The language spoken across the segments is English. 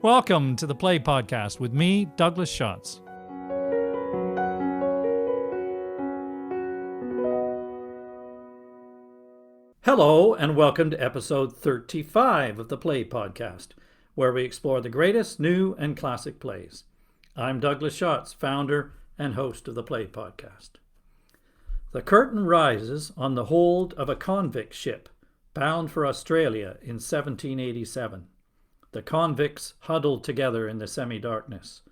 Welcome to the Play Podcast with me, Douglas Schatz. Hello, and welcome to episode 35 of the Play Podcast, where we explore the greatest new and classic plays. I'm Douglas Schatz, founder and host of the Play Podcast. The curtain rises on the hold of a convict ship bound for Australia in 1787. The convicts huddled together in the semi-darkness.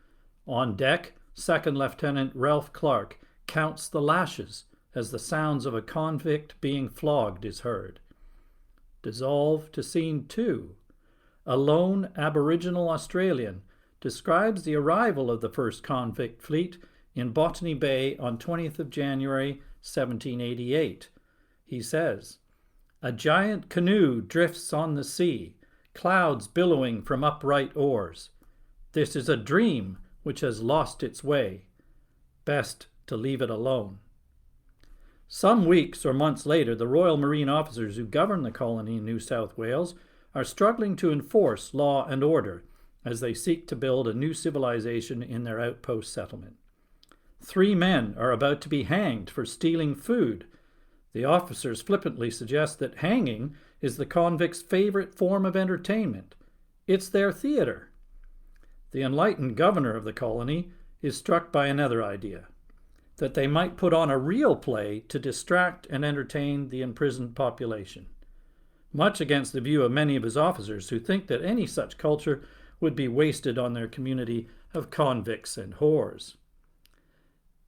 On deck, Second Lieutenant Ralph Clark counts the lashes as the sounds of a convict being flogged is heard. Dissolve to scene 2. A lone Aboriginal Australian describes the arrival of the first convict fleet in Botany Bay on 20th of January, 1788. He says, "A giant canoe drifts on the sea, clouds billowing from upright oars. This is a dream which has lost its way. Best to leave it alone." Some weeks or months later, the Royal Marine officers who govern the colony in New South Wales are struggling to enforce law and order as they seek to build a new civilization in their outpost settlement. 3 men are about to be hanged for stealing food. The officers flippantly suggest that hanging is the convicts' favorite form of entertainment. It's their theater. The enlightened governor of the colony is struck by another idea, that they might put on a real play to distract and entertain the imprisoned population, much against the view of many of his officers who think that any such culture would be wasted on their community of convicts and whores.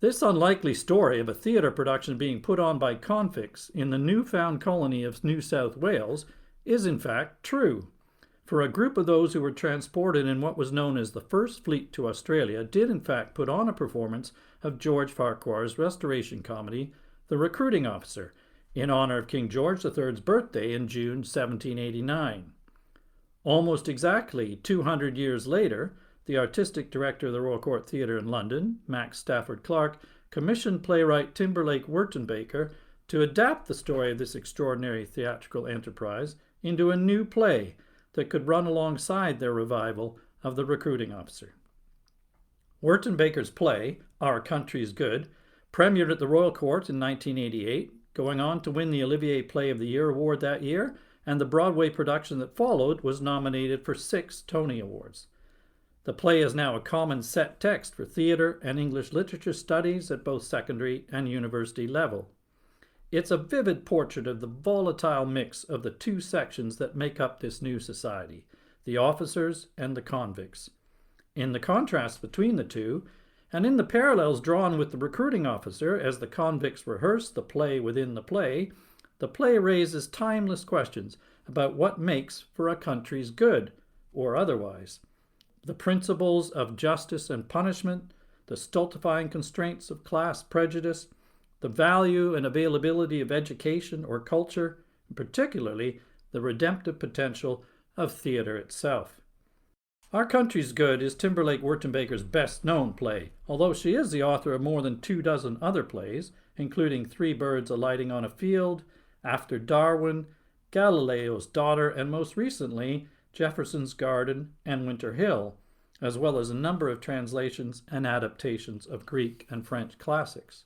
This unlikely story of a theatre production being put on by convicts in the newfound colony of New South Wales is in fact true, for a group of those who were transported in what was known as the First Fleet to Australia did in fact put on a performance of George Farquhar's restoration comedy, The Recruiting Officer, in honor of King George III's birthday in June 1789. Almost exactly 200 years later, the artistic director of the Royal Court Theatre in London, Max Stafford Clark, commissioned playwright Timberlake Wertenbaker to adapt the story of this extraordinary theatrical enterprise into a new play that could run alongside their revival of The Recruiting Officer. Wertenbaker's play, Our Country's Good, premiered at the Royal Court in 1988, going on to win the Olivier Play of the Year award that year, and the Broadway production that followed was nominated for 6 Tony Awards. The play is now a common set text for theatre and English literature studies at both secondary and university level. It's a vivid portrait of the volatile mix of the 2 sections that make up this new society, the officers and the convicts. In the contrast between the two, and in the parallels drawn with the recruiting officer as the convicts rehearse the play within the play raises timeless questions about what makes for a country's good, or otherwise. The principles of justice and punishment, the stultifying constraints of class prejudice, the value and availability of education or culture, and particularly the redemptive potential of theatre itself. Our Country's Good is Timberlake Wertenbaker's best-known play, although she is the author of more than 24 other plays, including 3 Birds Alighting on a Field, After Darwin, Galileo's Daughter, and most recently, Jefferson's Garden and Winter Hill, as well as a number of translations and adaptations of Greek and French classics.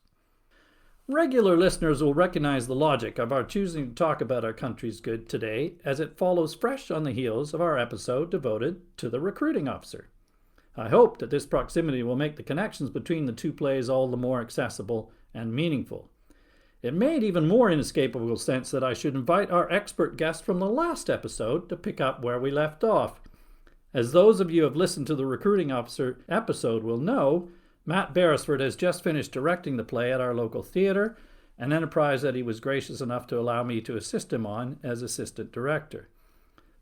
Regular listeners will recognize the logic of our choosing to talk about Our Country's Good today, as it follows fresh on the heels of our episode devoted to The Recruiting Officer. I hope that this proximity will make the connections between the 2 plays all the more accessible and meaningful. It made even more inescapable sense that I should invite our expert guest from the last episode to pick up where we left off. As those of you who have listened to the Recruiting Officer episode will know, Matt Beresford has just finished directing the play at our local theatre, an enterprise that he was gracious enough to allow me to assist him on as assistant director.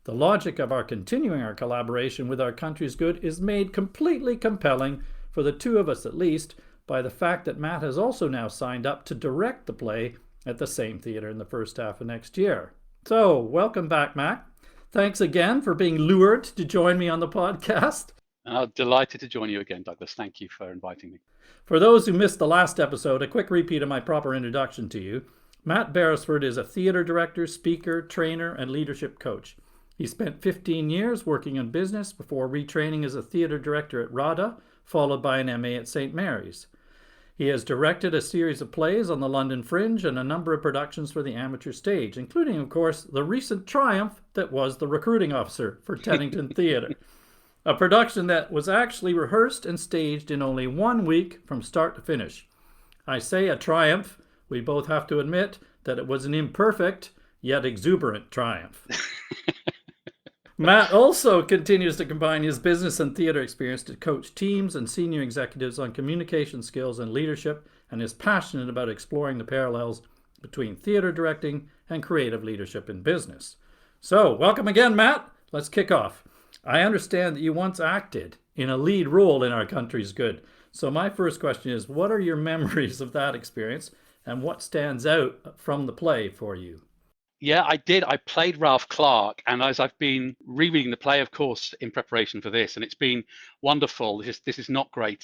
The logic of our continuing our collaboration with Our Country's Good is made completely compelling, for the 2 of us at least, by the fact that Matt has also now signed up to direct the play at the same theatre in the first half of next year. So, welcome back, Matt. Thanks again for being lured to join me on the podcast. Delighted to join you again, Douglas. Thank you for inviting me. For those who missed the last episode, a quick repeat of my proper introduction to you. Matt Beresford is a theatre director, speaker, trainer, and leadership coach. He spent 15 years working in business before retraining as a theatre director at RADA, followed by an MA at St. Mary's. He has directed a series of plays on the London Fringe and a number of productions for the amateur stage, including, of course, the recent triumph that was The Recruiting Officer for Teddington Theatre, a production that was actually rehearsed and staged in only 1 week from start to finish. I say a triumph. We both have to admit that it was an imperfect yet exuberant triumph. Matt also continues to combine his business and theatre experience to coach teams and senior executives on communication skills and leadership, and is passionate about exploring the parallels between theatre directing and creative leadership in business. So, welcome again, Matt. Let's kick off. I understand that you once acted in a lead role in Our Country's Good. So my first question is, what are your memories of that experience, and what stands out from the play for you? Yeah, I did. I played Ralph Clark, and as I've been rereading the play, of course, in preparation for this, and it's been wonderful. This is not great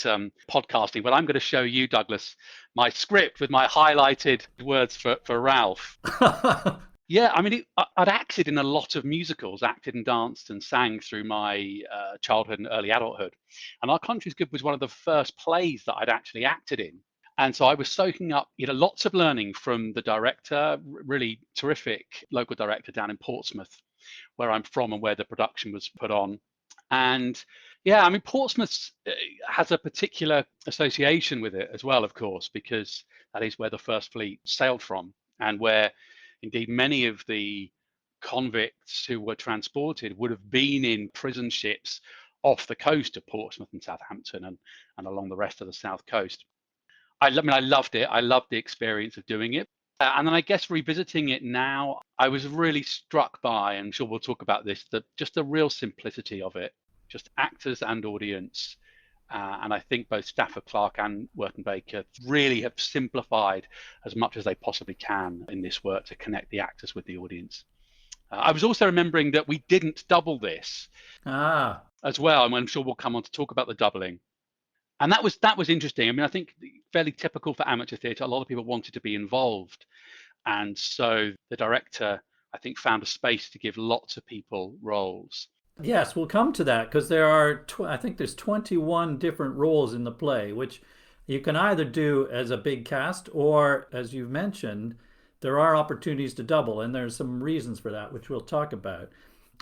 podcasting, but I'm going to show you, Douglas, my script with my highlighted words for Ralph. Yeah, I mean, I'd acted in a lot of musicals, acted and danced and sang through my childhood and early adulthood. And Our Country's Good was one of the first plays that I'd actually acted in. And so I was soaking up, lots of learning from the director, really terrific local director down in Portsmouth, where I'm from and where the production was put on. And yeah, I mean, Portsmouth has a particular association with it as well, of course, because that is where the First Fleet sailed from, and where indeed many of the convicts who were transported would have been in prison ships off the coast of Portsmouth and Southampton and along the rest of the south coast. I loved it. I loved the experience of doing it. And then I guess revisiting it now, I was really struck by, and I'm sure we'll talk about this, just the real simplicity of it, just actors and audience. And I think both Stafford Clark and Wertenbaker really have simplified as much as they possibly can in this work to connect the actors with the audience. I was also remembering that we didn't double this as well, and I'm sure we'll come on to talk about the doubling. And that was interesting. I mean, I think fairly typical for amateur theatre. A lot of people wanted to be involved. And so the director, I think, found a space to give lots of people roles. Yes, we'll come to that because there are, I think there's 21 different roles in the play, which you can either do as a big cast or, as you've mentioned, there are opportunities to double. And there's some reasons for that, which we'll talk about.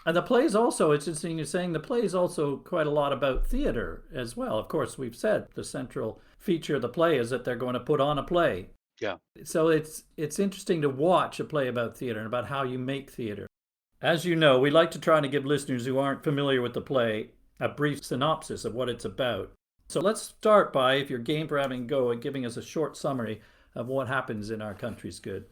And the play is also, it's interesting you're saying the play is also quite a lot about theater as well. Of course, we've said the central feature of the play is that they're going to put on a play. Yeah. So it's interesting to watch a play about theater and about how you make theater. As you know, we like to try to give listeners who aren't familiar with the play a brief synopsis of what it's about. So let's start by, if you're game for having a go, and giving us a short summary of what happens in Our Country's Good.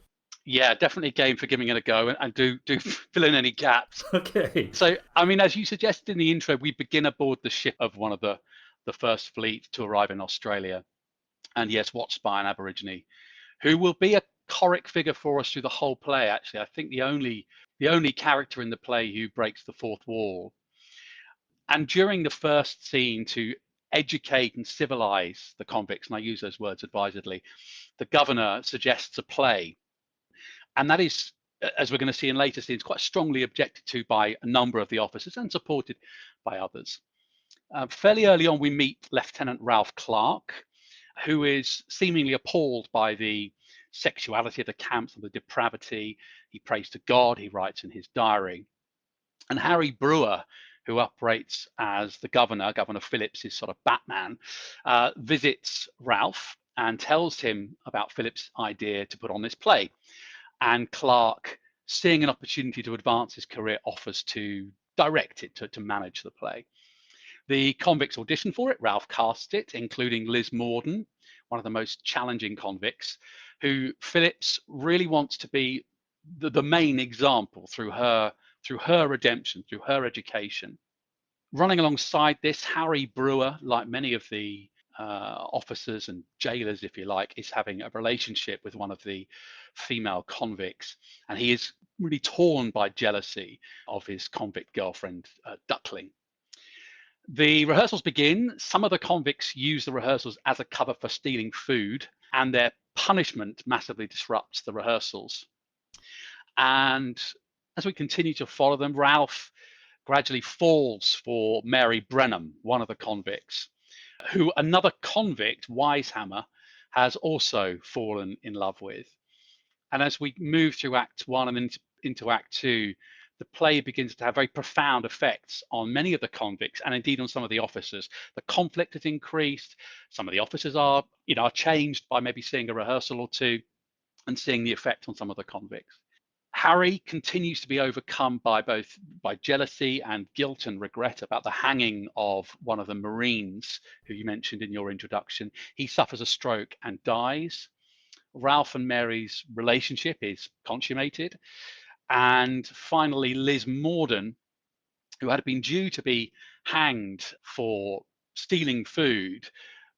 Yeah, definitely game for giving it a go, and do fill in any gaps. Okay. So, I mean, as you suggested in the intro, we begin aboard the ship of one of the First Fleet to arrive in Australia. And yes, watched by an Aborigine, who will be a choric figure for us through the whole play, actually. I think the only character in the play who breaks the fourth wall. And during the first scene, to educate and civilize the convicts, and I use those words advisedly, the governor suggests a play. And that is, as we're going to see in later scenes, quite strongly objected to by a number of the officers and supported by others. Fairly early on, we meet Lieutenant Ralph Clark, who is seemingly appalled by the sexuality of the camps and the depravity. He prays to God, he writes in his diary. And Harry Brewer, who operates as the Governor Phillips, is sort of Batman, visits Ralph and tells him about Phillips' idea to put on this play. And Clark, seeing an opportunity to advance his career, offers to direct it, to manage the play. The convicts audition for it. Ralph casts it, including Liz Morden, one of the most challenging convicts, who Phillips really wants to be the main example through her redemption, through her education. Running alongside this, Harry Brewer, like many of the officers and jailers, if you like, is having a relationship with one of the female convicts, and he is really torn by jealousy of his convict girlfriend, Duckling. The rehearsals begin. Some of the convicts use the rehearsals as a cover for stealing food, and their punishment massively disrupts the rehearsals. And As we continue to follow them, Ralph gradually falls for Mary Brenham, one of the convicts, who another convict, Wisehammer, has also fallen in love with. And as we move through Act 1 and into Act 2, the play begins to have very profound effects on many of the convicts and indeed on some of the officers. The conflict has increased. Some of the officers are changed by maybe seeing a rehearsal or two and seeing the effect on some of the convicts. Harry continues to be overcome by jealousy and guilt and regret about the hanging of one of the Marines who you mentioned in your introduction. He suffers a stroke and dies. Ralph and Mary's relationship is consummated. And finally, Liz Morden, who had been due to be hanged for stealing food,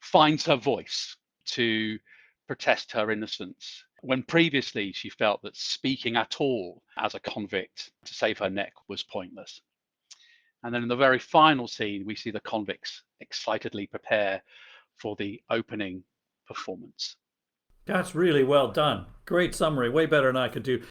finds her voice to protest her innocence, when previously she felt that speaking at all as a convict to save her neck was pointless. And then in the very final scene, we see the convicts excitedly prepare for the opening performance. That's really well done. Great summary, way better than I could do.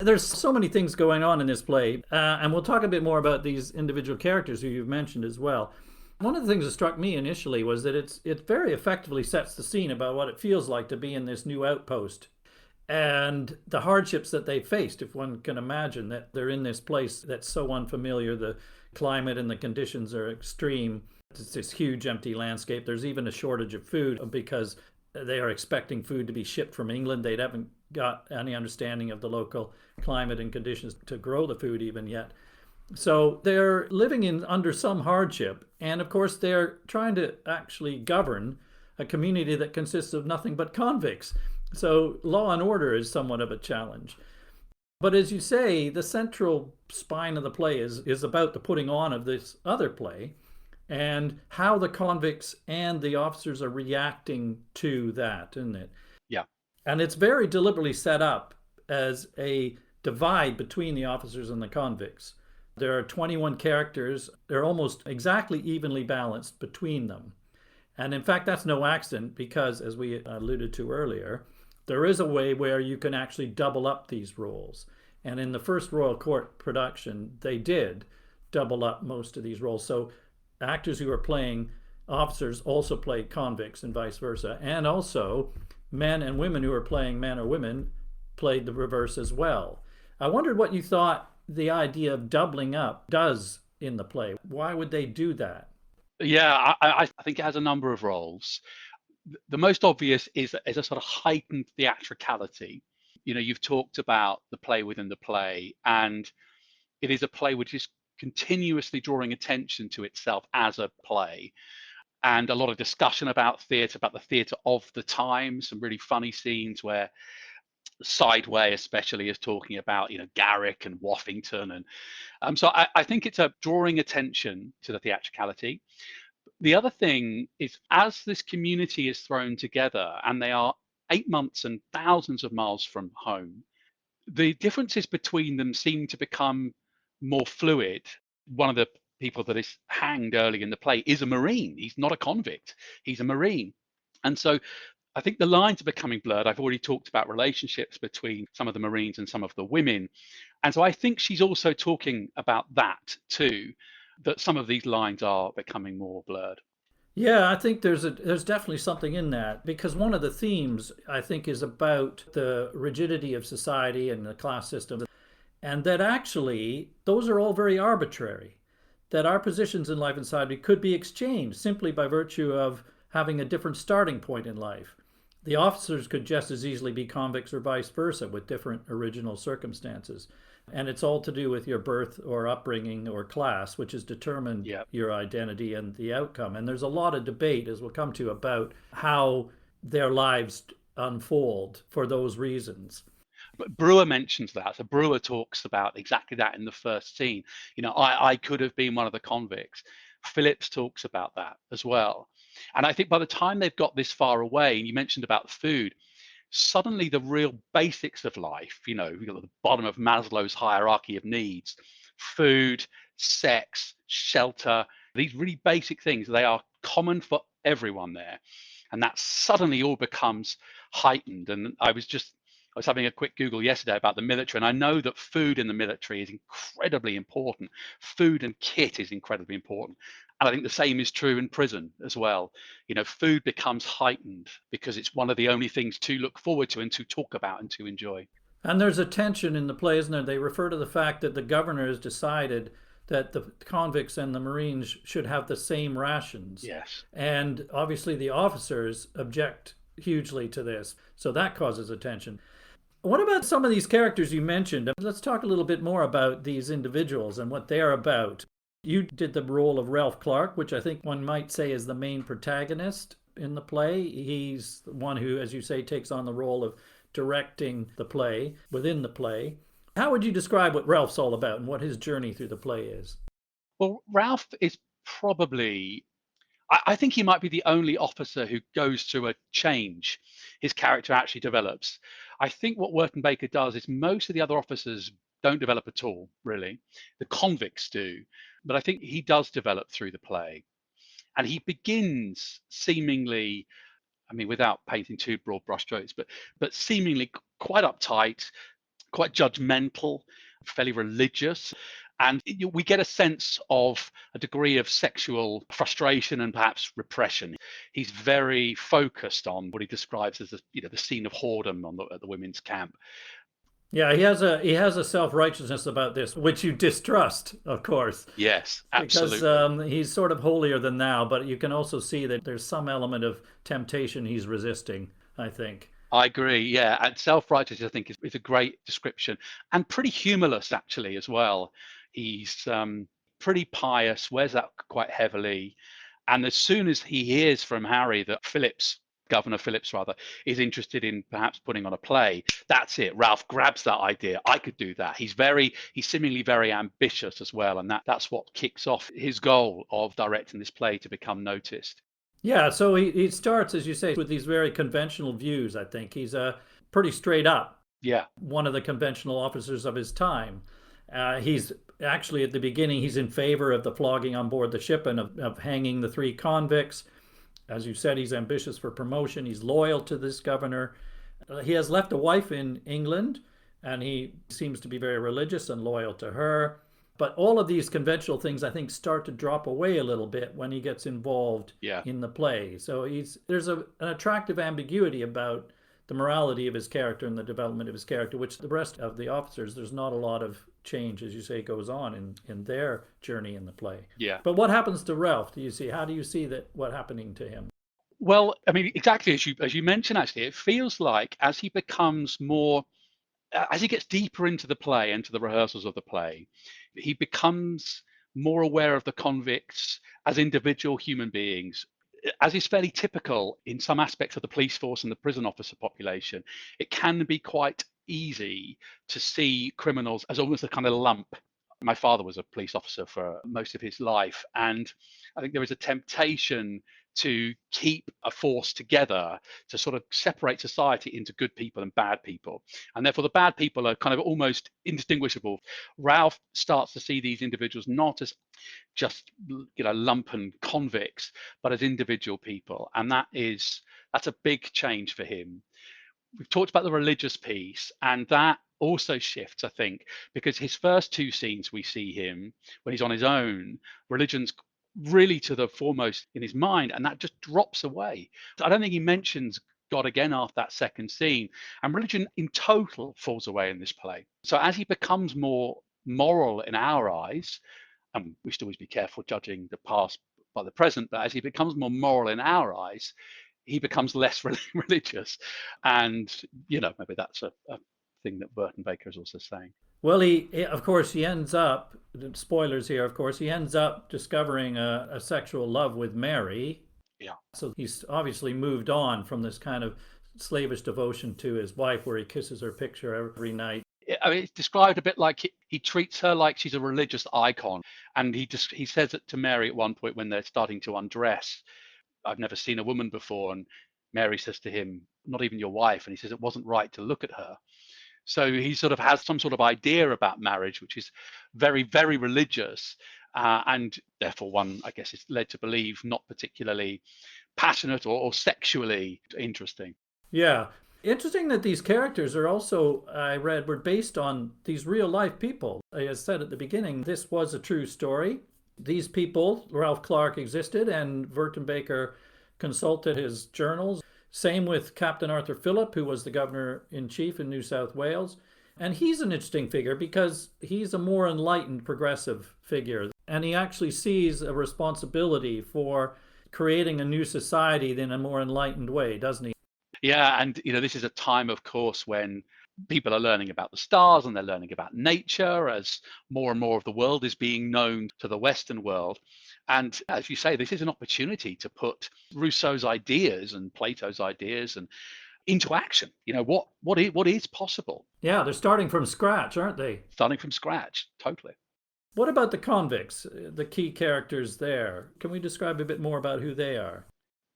There's so many things going on in this play, and we'll talk a bit more about these individual characters who you've mentioned as well. One of the things that struck me initially was that it very effectively sets the scene about what it feels like to be in this new outpost and the hardships that they faced, if one can imagine that they're in this place that's so unfamiliar. The climate and the conditions are extreme. It's this huge empty landscape. There's even a shortage of food because they are expecting food to be shipped from England. They haven't got any understanding of the local climate and conditions to grow the food even yet. So they're living under some hardship. And of course, they're trying to actually govern a community that consists of nothing but convicts. So law and order is somewhat of a challenge. But as you say, the central spine of the play is about the putting on of this other play and how the convicts and the officers are reacting to that, isn't it? Yeah. And it's very deliberately set up as a divide between the officers and the convicts. There are 21 characters. They're almost exactly evenly balanced between them. And in fact, that's no accident because, as we alluded to earlier, there is a way where you can actually double up these roles. And in the first Royal Court production, they did double up most of these roles. So actors who are playing officers also played convicts and vice versa. And also men and women who are playing men or women played the reverse as well. I wondered what you thought the idea of doubling up does in the play. Why would they do that? Yeah, I think it has a number of roles. The most obvious is a sort of heightened theatricality. You've talked about the play within the play, and it is a play which is continuously drawing attention to itself as a play. And a lot of discussion about theatre, about the theatre of the time, some really funny scenes where Sideway especially is talking about Garrick and Woffington, and so I think it's a drawing attention to the theatricality. The other thing is, as this community is thrown together and they are 8 months and thousands of miles from home, the differences between them seem to become more fluid. One of the people that is hanged early in the play is a Marine. He's not a convict, he's a Marine. And so I think the lines are becoming blurred. I've already talked about relationships between some of the Marines and some of the women. And so I think she's also talking about that too, that some of these lines are becoming more blurred. Yeah, I think there's definitely something in that because one of the themes I think is about the rigidity of society and the class system, and that actually those are all very arbitrary. That our positions in life and society could be exchanged simply by virtue of having a different starting point in life. The officers could just as easily be convicts or vice versa with different original circumstances. And it's all to do with your birth or upbringing or class, which has determined your identity and the outcome. And there's a lot of debate, as we'll come to, about how their lives unfold for those reasons. But Brewer mentions that. So Brewer talks about exactly that in the first scene. I could have been one of the convicts. Phillips talks about that as well. And I think by the time they've got this far away, and you mentioned about food, suddenly the real basics of life, you've got the bottom of Maslow's hierarchy of needs, food, sex, shelter, these really basic things, they are common for everyone there. And that suddenly all becomes heightened. And I was just was having a quick Google yesterday about the military, and I know that food in the military is incredibly important. Food and kit is incredibly important. And I think the same is true in prison as well. Food becomes heightened because it's one of the only things to look forward to and to talk about and to enjoy. And there's a tension in the play, isn't there? They refer to the fact that the governor has decided that the convicts and the Marines should have the same rations. Yes. And obviously the officers object hugely to this. So that causes a tension. What about some of these characters you mentioned? Let's talk a little bit more about these individuals and what they're about. You did the role of Ralph Clark, which I think one might say is the main protagonist in the play. He's the one who, as you say, takes on the role of directing the play within the play. How would you describe what Ralph's all about and what his journey through the play is? Well, Ralph is probably, I think he might be the only officer who goes through a change. His character actually develops. I think what Wertenbaker does is most of the other officers don't develop at all, really. The convicts do, but I think he does develop through the play. And he begins seemingly, I mean, without painting too broad brushstrokes, but seemingly quite uptight, quite judgmental, fairly religious. And we get a sense of a degree of sexual frustration and perhaps repression. He's very focused on what he describes as the scene of whoredom at the women's camp. Yeah, he has a self-righteousness about this, which you distrust, of course. Yes, Because absolutely. he's sort of holier than thou, but you can also see that there's some element of temptation he's resisting, I think. I agree. Yeah, and self-righteous, I think, is a great description, and pretty humorless actually as well. He's pretty pious, wears that quite heavily, and as soon as he hears from Harry that Governor Phillips rather, is interested in perhaps putting on a play, that's it. Ralph grabs that idea. I could do that. He's seemingly very ambitious as well, and that's what kicks off his goal of directing this play to become noticed. Yeah, so he starts, as you say, with these very conventional views, I think. He's pretty straight up, Yeah. one of the conventional officers of his time. He's actually, at the beginning, he's in favor of the flogging on board the ship and of hanging the three convicts. As you said, he's ambitious for promotion. He's loyal to this governor. He has left a wife in England, and he seems to be very religious and loyal to her. But all of these conventional things, I think, start to drop away a little bit when he gets involved in the play. So there's an attractive ambiguity about the morality of his character and the development of his character, which the rest of the officers, there's not a lot of change, as you say, goes on in their journey in the play. Yeah. But what happens to Ralph? How do you see what happening to him? Well, I mean, exactly as you mentioned, actually, it feels like as he gets deeper into the play, into the rehearsals of the play, he becomes more aware of the convicts as individual human beings. As is fairly typical in some aspects of the police force and the prison officer population, it can be quite easy to see criminals as almost a kind of lump. My father was a police officer for most of his life, and I think there is a temptation to keep a force together to sort of separate society into good people and bad people. And therefore, the bad people are kind of almost indistinguishable. Ralph starts to see these individuals not as just lumpen convicts, but as individual people. And that's a big change for him. We've talked about the religious piece, and that also shifts, I think, because his first two scenes we see him when he's on his own, religion's really to the foremost in his mind, and that just drops away. I don't think he mentions God again after that second scene, and religion in total falls away in this play. So as he becomes more moral in our eyes, and we should always be careful judging the past by the present, but as he becomes more moral in our eyes, he becomes less religious. And maybe that's a thing that Wertenbaker is also saying. Well, of course, he ends up, spoilers here, of course, he ends up discovering a sexual love with Mary. Yeah. So he's obviously moved on from this kind of slavish devotion to his wife where he kisses her picture every night. I mean, it's described a bit like he treats her like she's a religious icon. And he says it to Mary at one point when they're starting to undress. I've never seen a woman before. And Mary says to him, not even your wife. And he says it wasn't right to look at her. So he sort of has some sort of idea about marriage, which is very, very religious. And therefore one, I guess, is led to believe not particularly passionate or sexually interesting. Yeah. Interesting that these characters are also, I read, were based on these real life people. As I said at the beginning, this was a true story. These people, Ralph Clark existed, and Wertenbaker consulted his journals. Same with Captain Arthur Phillip, who was the governor in chief in New South Wales. And he's an interesting figure because he's a more enlightened progressive figure. And he actually sees a responsibility for creating a new society in a more enlightened way, doesn't he? Yeah, and this is a time, of course, when people are learning about the stars and they're learning about nature as more and more of the world is being known to the Western world. And as you say, this is an opportunity to put Rousseau's ideas and Plato's ideas and into action. What is possible? Yeah, they're starting from scratch, aren't they? Starting from scratch, totally. What about the convicts, the key characters there? Can we describe a bit more about who they are?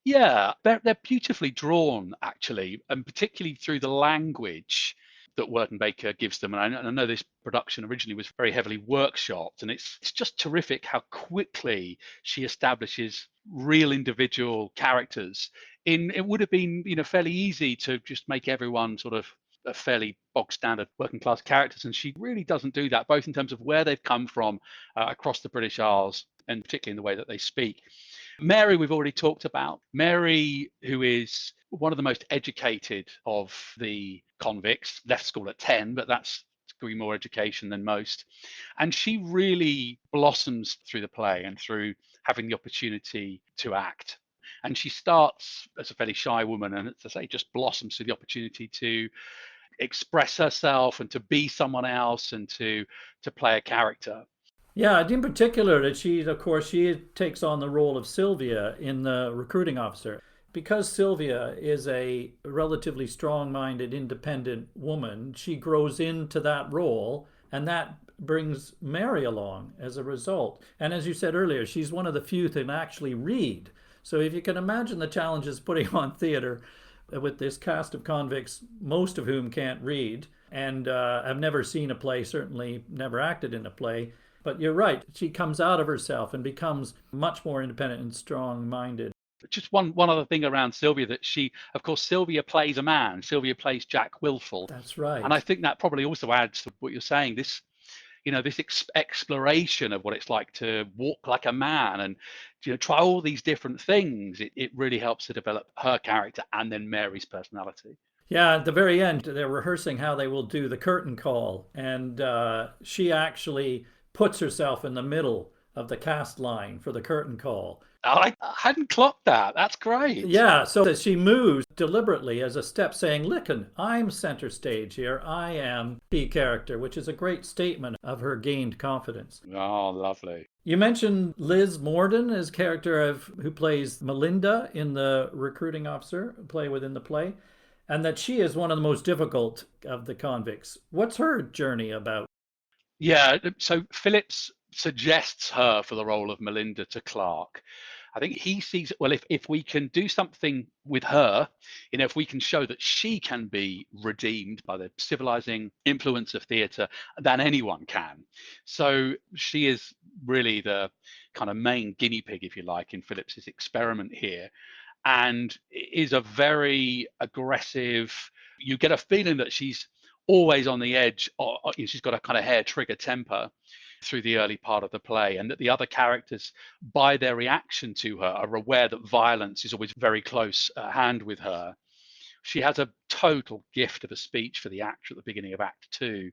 Yeah, they're beautifully drawn, actually, and particularly through the language that Wertenbaker gives them. And I know this production originally was very heavily workshopped, and it's just terrific how quickly she establishes real individual characters. It would have been fairly easy to just make everyone sort of a fairly bog standard working class characters, and she really doesn't do that, both in terms of where they've come from across the British Isles, and particularly in the way that they speak. Mary, we've already talked about. Mary, who is one of the most educated of the convicts, left school at 10, but that's degree more education than most. And she really blossoms through the play and through having the opportunity to act. And she starts as a fairly shy woman, and as I say, just blossoms through the opportunity to express herself and to be someone else and to play a character. Yeah, in particular, that of course, she takes on the role of Sylvia in the recruiting officer. Because Sylvia is a relatively strong minded, independent woman, she grows into that role, and that brings Mary along as a result. And as you said earlier, she's one of the few that can actually read. So if you can imagine the challenges putting on theater with this cast of convicts, most of whom can't read and have never seen a play, certainly never acted in a play. But you're right, she comes out of herself and becomes much more independent and strong minded. Just one other thing around Sylvia, that of course, Sylvia plays a man. Sylvia plays Jack Wilful. That's right. And I think that probably also adds to what you're saying. This exploration of what it's like to walk like a man and try all these different things. It really helps to develop her character and then Mary's personality. Yeah, at the very end, they're rehearsing how they will do the curtain call, and she actually puts herself in the middle of the cast line for the curtain call. I hadn't clocked that. That's great. Yeah, so that she moves deliberately as a step saying, listen, I'm center stage here. I am key character, which is a great statement of her gained confidence. Oh, lovely. You mentioned Liz Morden as character who plays Melinda in the recruiting officer play within the play, and that she is one of the most difficult of the convicts. What's her journey about? Yeah, so Phillips suggests her for the role of Melinda to Clark. I think he sees, well, if we can do something with her, if we can show that she can be redeemed by the civilizing influence of theatre, then anyone can. So she is really the kind of main guinea pig, if you like, in Phillips's experiment here, and is a very aggressive, you get a feeling that she's always on the edge, or she's got a kind of hair trigger temper through the early part of the play, and that the other characters, by their reaction to her, are aware that violence is always very close at hand with her. She has a total gift of a speech for the actor at the beginning of Act 2,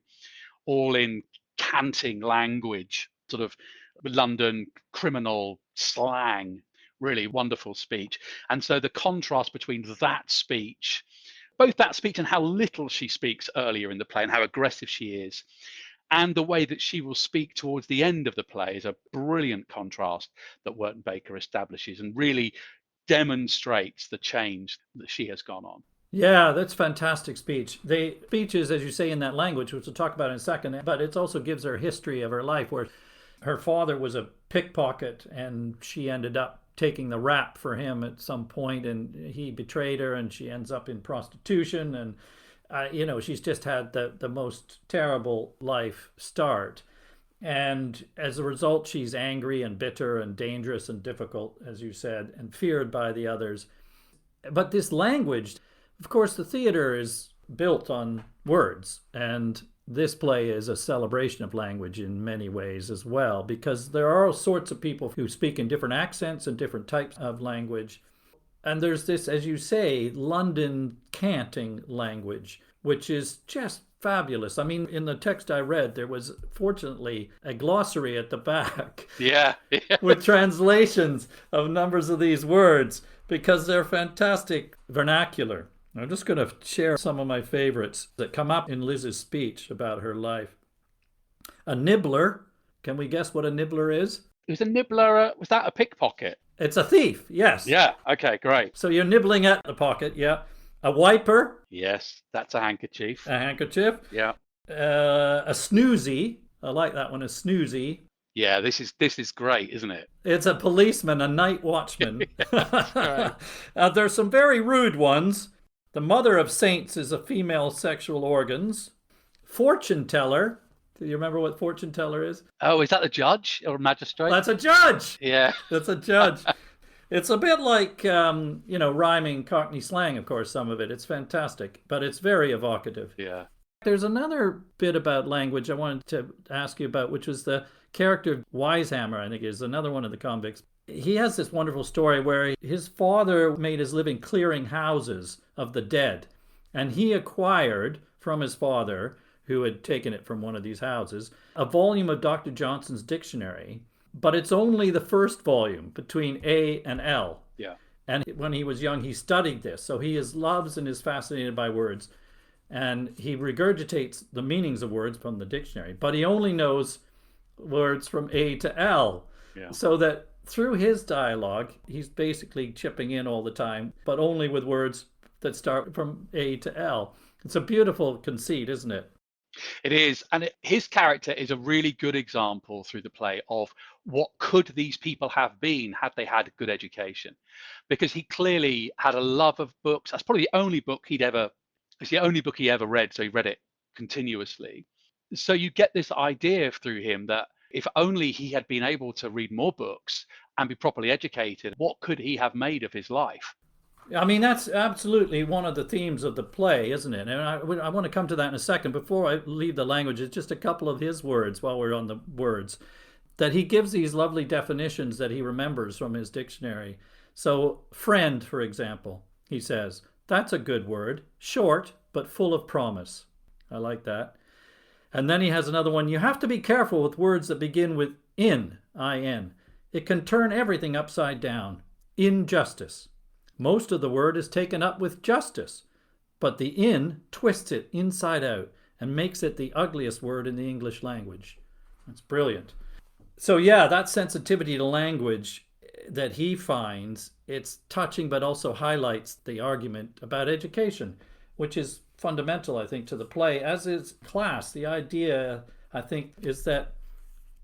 all in canting language, sort of London criminal slang, really wonderful speech. And so the contrast between that speech, both that speech and how little she speaks earlier in the play and how aggressive she is, and the way that she will speak towards the end of the play, is a brilliant contrast that Wertenbaker establishes and really demonstrates the change that she has gone on. Yeah, that's fantastic speech. The speech is, as you say, in that language, which we'll talk about in a second, but it also gives her a history of her life where her father was a pickpocket and she ended up taking the rap for him at some point, and he betrayed her and she ends up in prostitution, and she's just had the most terrible life start, and as a result she's angry and bitter and dangerous and difficult, as you said, and feared by the others. But this language, Of course, the theater is built on words, and this play is a celebration of language in many ways as well, because there are all sorts of people who speak in different accents and different types of language. And there's this, as you say, London canting language, which is just fabulous. I mean, in the text I read, there was fortunately a glossary at the back Yeah. with translations of numbers of these words because they're fantastic vernacular. I'm just going to share some of my favorites that come up in Liz's speech about her life. A nibbler. Can we guess what a nibbler is? It was a nibbler. Was that a pickpocket? It's a thief, yes. Yeah. Okay, great. So you're nibbling at a pocket, yeah. A wiper. Yes, that's a handkerchief. A handkerchief. Yeah. A snoozy. I like that one, a snoozy. Yeah, this is great, isn't it? It's a policeman, a night watchman. Right. There's some very rude ones. The mother of saints is a female sexual organs. Fortune teller. Do you remember what fortune teller is? Oh, is that the judge or magistrate? That's a judge. Yeah. That's a judge. It's a bit like, rhyming Cockney slang, of course, some of it. It's fantastic, but it's very evocative. Yeah. There's another bit about language I wanted to ask you about, which was the character of Wisehammer, I think is another one of the convicts. He has this wonderful story where his father made his living clearing houses of the dead. And he acquired from his father, who had taken it from one of these houses, a volume of Dr. Johnson's dictionary. But it's only the first volume between A and L. Yeah. And when he was young, he studied this. So he loves and is fascinated by words. And he regurgitates the meanings of words from the dictionary. But he only knows words from A to L. Yeah. So that through his dialogue, he's basically chipping in all the time, but only with words that start from A to L. It's a beautiful conceit, isn't it? It is. And his character is a really good example through the play of what could these people have been had they had a good education. Because he clearly had a love of books. That's probably the only book he ever read, so he read it continuously. So you get this idea through him that if only he had been able to read more books and be properly educated, what could he have made of his life? I mean, that's absolutely one of the themes of the play, isn't it? And I want to come to that in a second. Before I leave the language, it's just a couple of his words while we're on the words, that he gives these lovely definitions that he remembers from his dictionary. So, friend, for example, he says, that's a good word, short, but full of promise. I like that. And then he has another one. You have to be careful with words that begin with in, I-N. It can turn everything upside down. Injustice. Most of the word is taken up with justice, but the in twists it inside out and makes it the ugliest word in the English language. That's brilliant. So yeah, that sensitivity to language that he finds, it's touching but also highlights the argument about education, which is fundamental, I think, to the play, as is class. The idea, I think, is that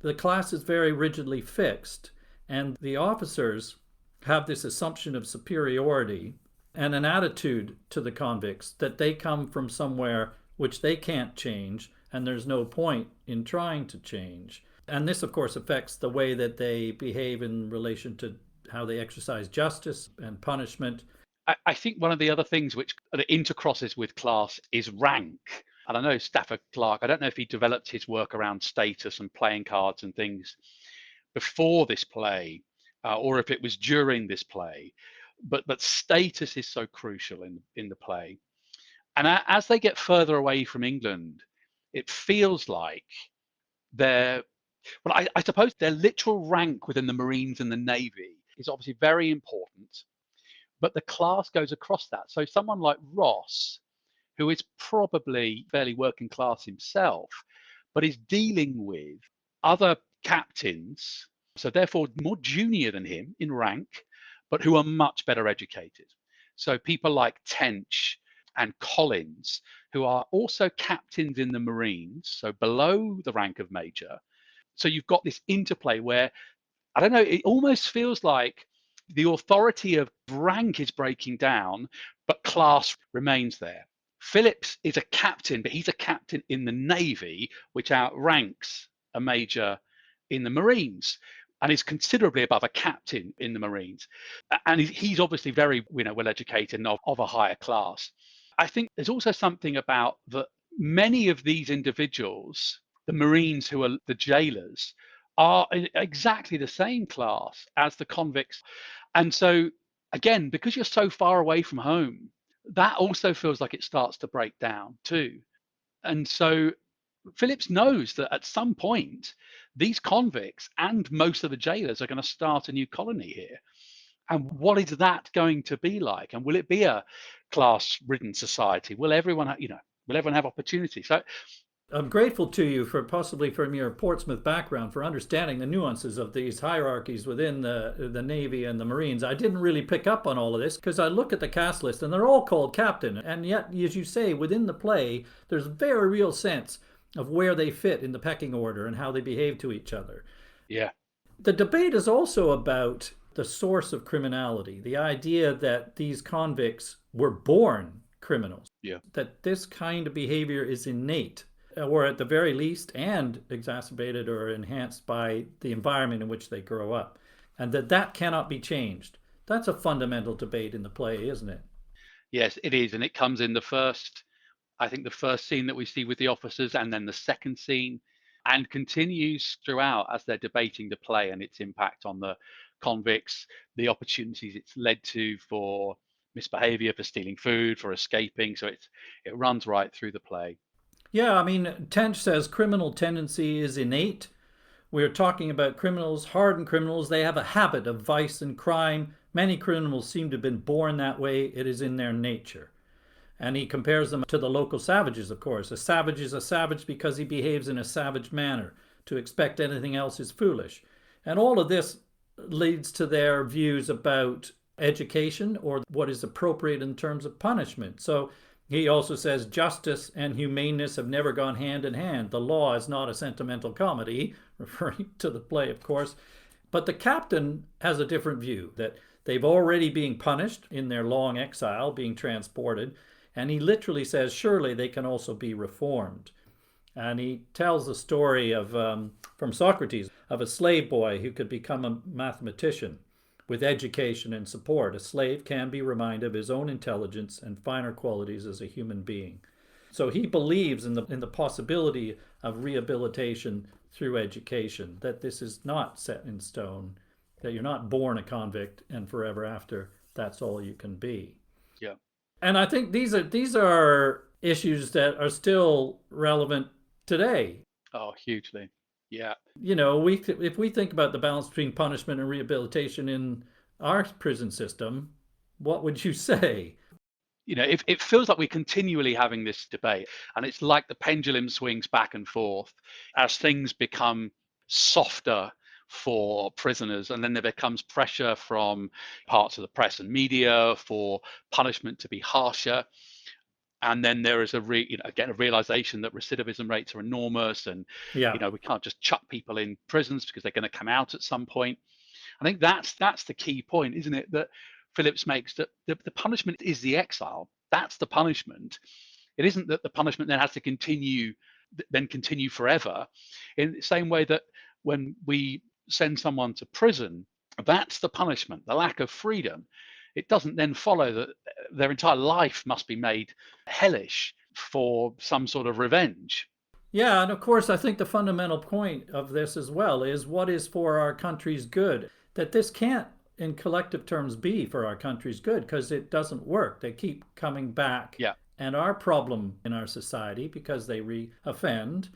the class is very rigidly fixed, and the officers have this assumption of superiority and an attitude to the convicts that they come from somewhere which they can't change, and there's no point in trying to change. And this, of course, affects the way that they behave in relation to how they exercise justice and punishment. I think one of the other things which intercrosses with class is rank. And I know Stafford Clark, I don't know if he developed his work around status and playing cards and things before this play, or if it was during this play, but status is so crucial in the play. And as they get further away from England, it feels like I suppose their literal rank within the Marines and the Navy is obviously very important, but the class goes across that. So someone like Ross, who is probably fairly working class himself, but is dealing with other captains, so therefore more junior than him in rank, but who are much better educated. So people like Tench and Collins, who are also captains in the Marines, so below the rank of major. So you've got this interplay where, I don't know, it almost feels like the authority of rank is breaking down, but class remains there. Phillips is a captain, but he's a captain in the Navy, which outranks a major in the Marines. and is considerably above a captain in the Marines. And he's obviously very, well educated and of a higher class. I think there's also something about that many of these individuals, the Marines who are the jailers, are exactly the same class as the convicts. And so, again, because you're so far away from home, that also feels like it starts to break down too. And so Phillips knows that at some point, these convicts and most of the jailers are going to start a new colony here. And what is that going to be like? And will it be a class-ridden society? Will everyone, will everyone have opportunity? So I'm grateful to you for possibly from your Portsmouth background for understanding the nuances of these hierarchies within the Navy and the Marines. I didn't really pick up on all of this because I look at the cast list and they're all called captain. And yet, as you say, within the play, there's very real sense of where they fit in the pecking order and how they behave to each other. yeah, The debate is also about the source of criminality, the idea that these convicts were born criminals, yeah, that this kind of behavior is innate, or at the very least, and exacerbated or enhanced by the environment in which they grow up, and that cannot be changed. That's a fundamental debate in the play, isn't it? yes, it is. And it comes in I think the first scene that we see with the officers, and then the second scene, and continues throughout as they're debating the play and its impact on the convicts, the opportunities it's led to for misbehavior, for stealing food, for escaping. So it runs right through the play. Yeah, I mean, Tench says criminal tendency is innate. We're talking about criminals, hardened criminals. They have a habit of vice and crime. Many criminals seem to have been born that way. It is in their nature. And he compares them to the local savages, of course. A savage is a savage because he behaves in a savage manner. To expect anything else is foolish. And all of this leads to their views about education or what is appropriate in terms of punishment. So he also says justice and humaneness have never gone hand in hand. The law is not a sentimental comedy, referring to the play, of course. But the captain has a different view, that they've already been punished in their long exile, being transported. And he literally says, surely they can also be reformed. And he tells the story of, from Socrates, of a slave boy who could become a mathematician. With education and support, a slave can be reminded of his own intelligence and finer qualities as a human being. So he believes in the possibility of rehabilitation through education, that this is not set in stone, that you're not born a convict and forever after that's all you can be. Yeah. And I think these are issues that are still relevant today. Oh, hugely. Yeah. If we think about the balance between punishment and rehabilitation in our prison system, what would you say? It feels like we're continually having this debate, and it's like the pendulum swings back and forth as things become softer for prisoners, and then there becomes pressure from parts of the press and media for punishment to be harsher. And then there is again a realization that recidivism rates are enormous, and Yeah. we can't just chuck people in prisons because they're going to come out at some point. I think that's the key point, isn't it? That Phillips makes, that the punishment is the exile. That's the punishment. It isn't that the punishment then has to continue forever. In the same way that when we send someone to prison, that's the punishment, the lack of freedom. It doesn't then follow that their entire life must be made hellish for some sort of revenge. Yeah, and of course, I think the fundamental point of this as well is what is for our country's good. That this can't, in collective terms, be for our country's good because it doesn't work. They keep coming back. Yeah. And our problem in our society, because they re-offend.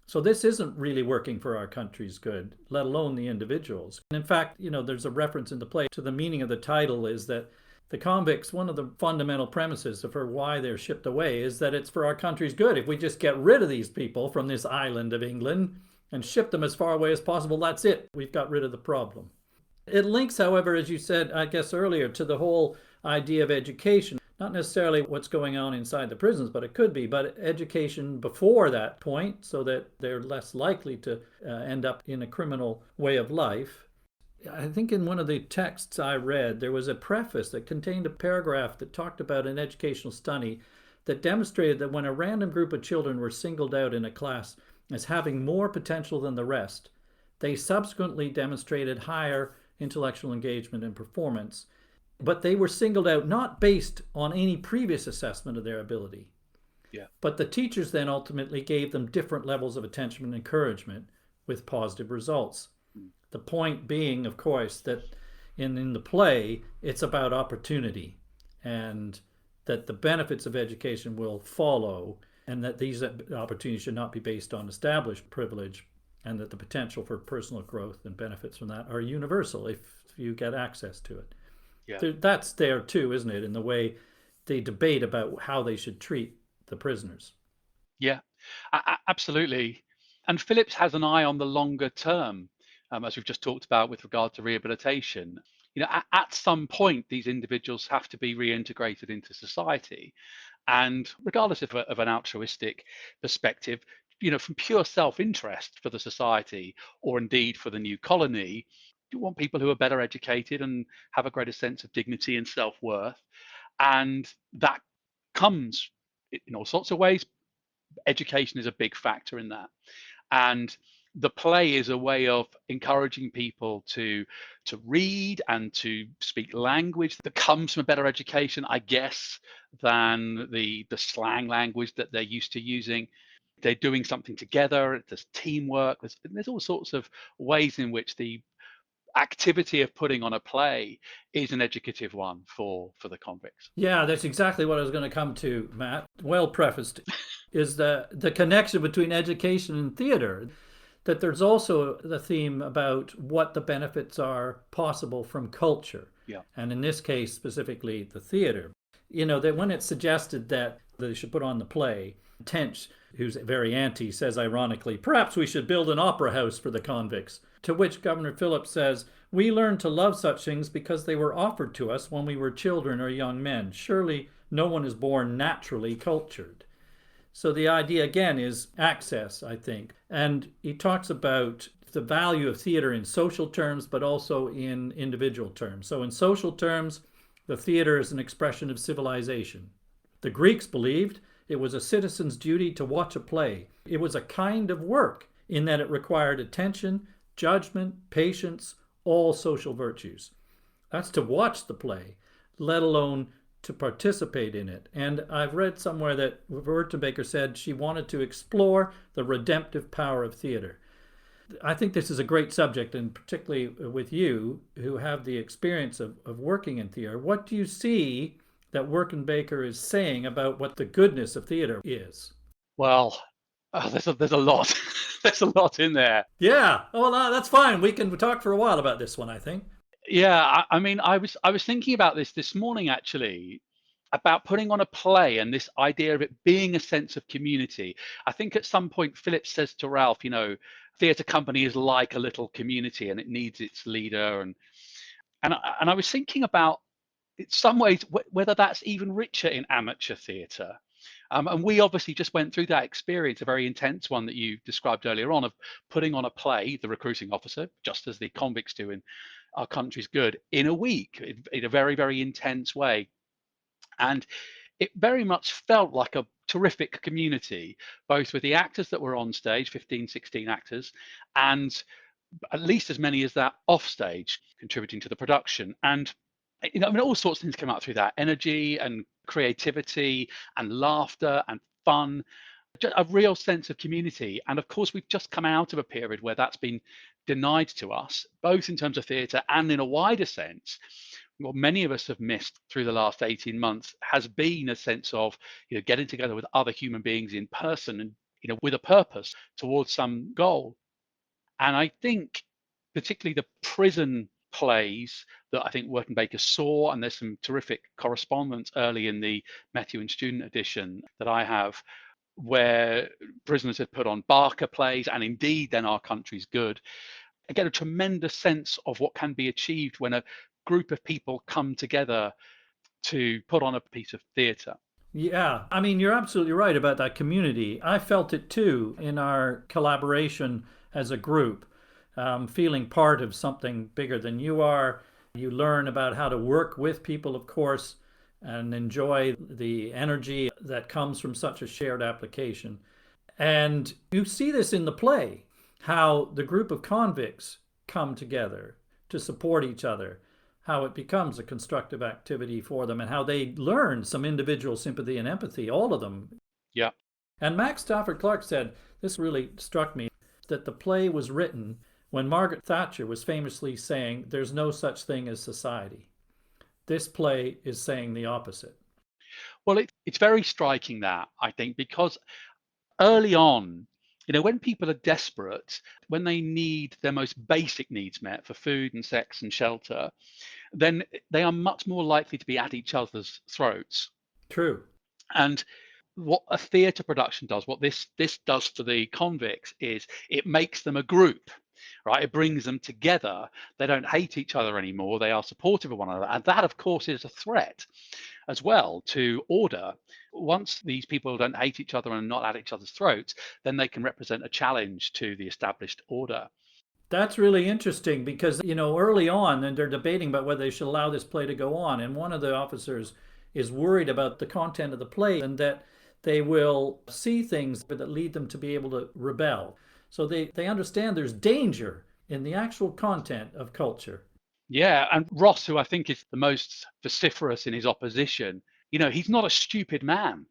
So this isn't really working for our country's good, let alone the individuals. And in fact, there's a reference in the play to the meaning of the title is that the convicts, one of the fundamental premises for why they're shipped away is that it's for our country's good. If we just get rid of these people from this island of England and ship them as far away as possible, that's it. We've got rid of the problem. It links, however, as you said, I guess earlier, to the whole idea of education. Not necessarily what's going on inside the prisons, but it could be, but education before that point so that they're less likely to end up in a criminal way of life. I think in one of the texts I read, there was a preface that contained a paragraph that talked about an educational study that demonstrated that when a random group of children were singled out in a class as having more potential than the rest, They subsequently demonstrated higher intellectual engagement and performance, but they were singled out not based on any previous assessment of their ability. Yeah. But the teachers then ultimately gave them different levels of attention and encouragement with positive results. Mm. The point being, of course, that in the play, it's about opportunity, and that the benefits of education will follow, and that these opportunities should not be based on established privilege, and that the potential for personal growth and benefits from that are universal if you get access to it. Yeah. That's there too, isn't it, in the way they debate about how they should treat the prisoners. Yeah, absolutely. And Phillips has an eye on the longer term, as we've just talked about with regard to rehabilitation. At some point, these individuals have to be reintegrated into society. And regardless of an altruistic perspective, from pure self-interest for the society or indeed for the new colony, you want people who are better educated and have a greater sense of dignity and self-worth. And that comes in all sorts of ways. Education is a big factor in that. And the play is a way of encouraging people to read and to speak language that comes from a better education, I guess, than the slang language that they're used to using. They're doing something together. There's teamwork. There's all sorts of ways in which the activity of putting on a play is an educative one for the convicts. Yeah, that's exactly what I was going to come to, Matt. Well prefaced. Is the connection between education and theater. That there's also the theme about what the benefits are possible from culture. Yeah. And in this case, specifically the theater. That when it's suggested that they should put on the play, Tench, who's very anti, says ironically, perhaps we should build an opera house for the convicts. To which Governor Phillips says, we learned to love such things because they were offered to us when we were children or young men. Surely no one is born naturally cultured. So the idea, again, is access, I think. And he talks about the value of theater in social terms, but also in individual terms. So in social terms, the theater is an expression of civilization. The Greeks believed it was a citizen's duty to watch a play. It was a kind of work in that it required attention, judgment, patience, all social virtues. That's to watch the play, let alone to participate in it. And I've read somewhere that Wertenbaker said she wanted to explore the redemptive power of theater. I think this is a great subject, and particularly with you who have the experience of working in theater. What do you see that Wertenbaker is saying about what the goodness of theater is? Well, there's a lot. There's a lot in there. Yeah. Oh, well, that's fine. We can talk for a while about this one, I think. Yeah, I mean, I was thinking about this morning actually, about putting on a play and this idea of it being a sense of community. I think at some point Phillips says to Ralph, theatre company is like a little community and it needs its leader, and I was thinking about in some ways whether that's even richer in amateur theatre. And we obviously just went through that experience, a very intense one that you described earlier on, of putting on a play, The Recruiting Officer, just as the convicts do in Our Country's Good, in a week, in a very, very intense way. And it very much felt like a terrific community, both with the actors that were on stage, 15, 16 actors, and at least as many as that off stage, contributing to the production. And all sorts of things came out through that: energy and creativity and laughter and fun, just a real sense of community. And of course, we've just come out of a period where that's been denied to us, both in terms of theatre and in a wider sense. What many of us have missed through the last 18 months has been a sense of getting together with other human beings in person and with a purpose towards some goal. And I think particularly the prison plays that I think Wertenbaker saw, and there's some terrific correspondence early in the Methuen and Student edition that I have, where prisoners had put on Barker plays, and indeed then Our Country's Good. I get a tremendous sense of what can be achieved when a group of people come together to put on a piece of theatre. Yeah, I mean, you're absolutely right about that community. I felt it too in our collaboration as a group, feeling part of something bigger than you are. You learn about how to work with people, of course, and enjoy the energy that comes from such a shared application. And you see this in the play. how the group of convicts come together to support each other, how it becomes a constructive activity for them, and how they learn some individual sympathy and empathy, all of them. Yeah. And Max Stafford Clark said, this really struck me, that the play was written when Margaret Thatcher was famously saying, there's no such thing as society. This play is saying the opposite. Well, it's very striking that, I think, because early on, when people are desperate, when they need their most basic needs met for food and sex and shelter, then they are much more likely to be at each other's throats. True. And what a theatre production does, what this does for the convicts, is it makes them a group, right? It brings them together. They don't hate each other anymore. They are supportive of one another. And that, of course, is a threat as well to order. Once these people don't hate each other and are not at each other's throats, then they can represent a challenge to the established order. That's really interesting because, early on, and they're debating about whether they should allow this play to go on. And one of the officers is worried about the content of the play and that they will see things that lead them to be able to rebel. So they understand there's danger in the actual content of culture. Yeah, and Ross, who I think is the most vociferous in his opposition, he's not a stupid man.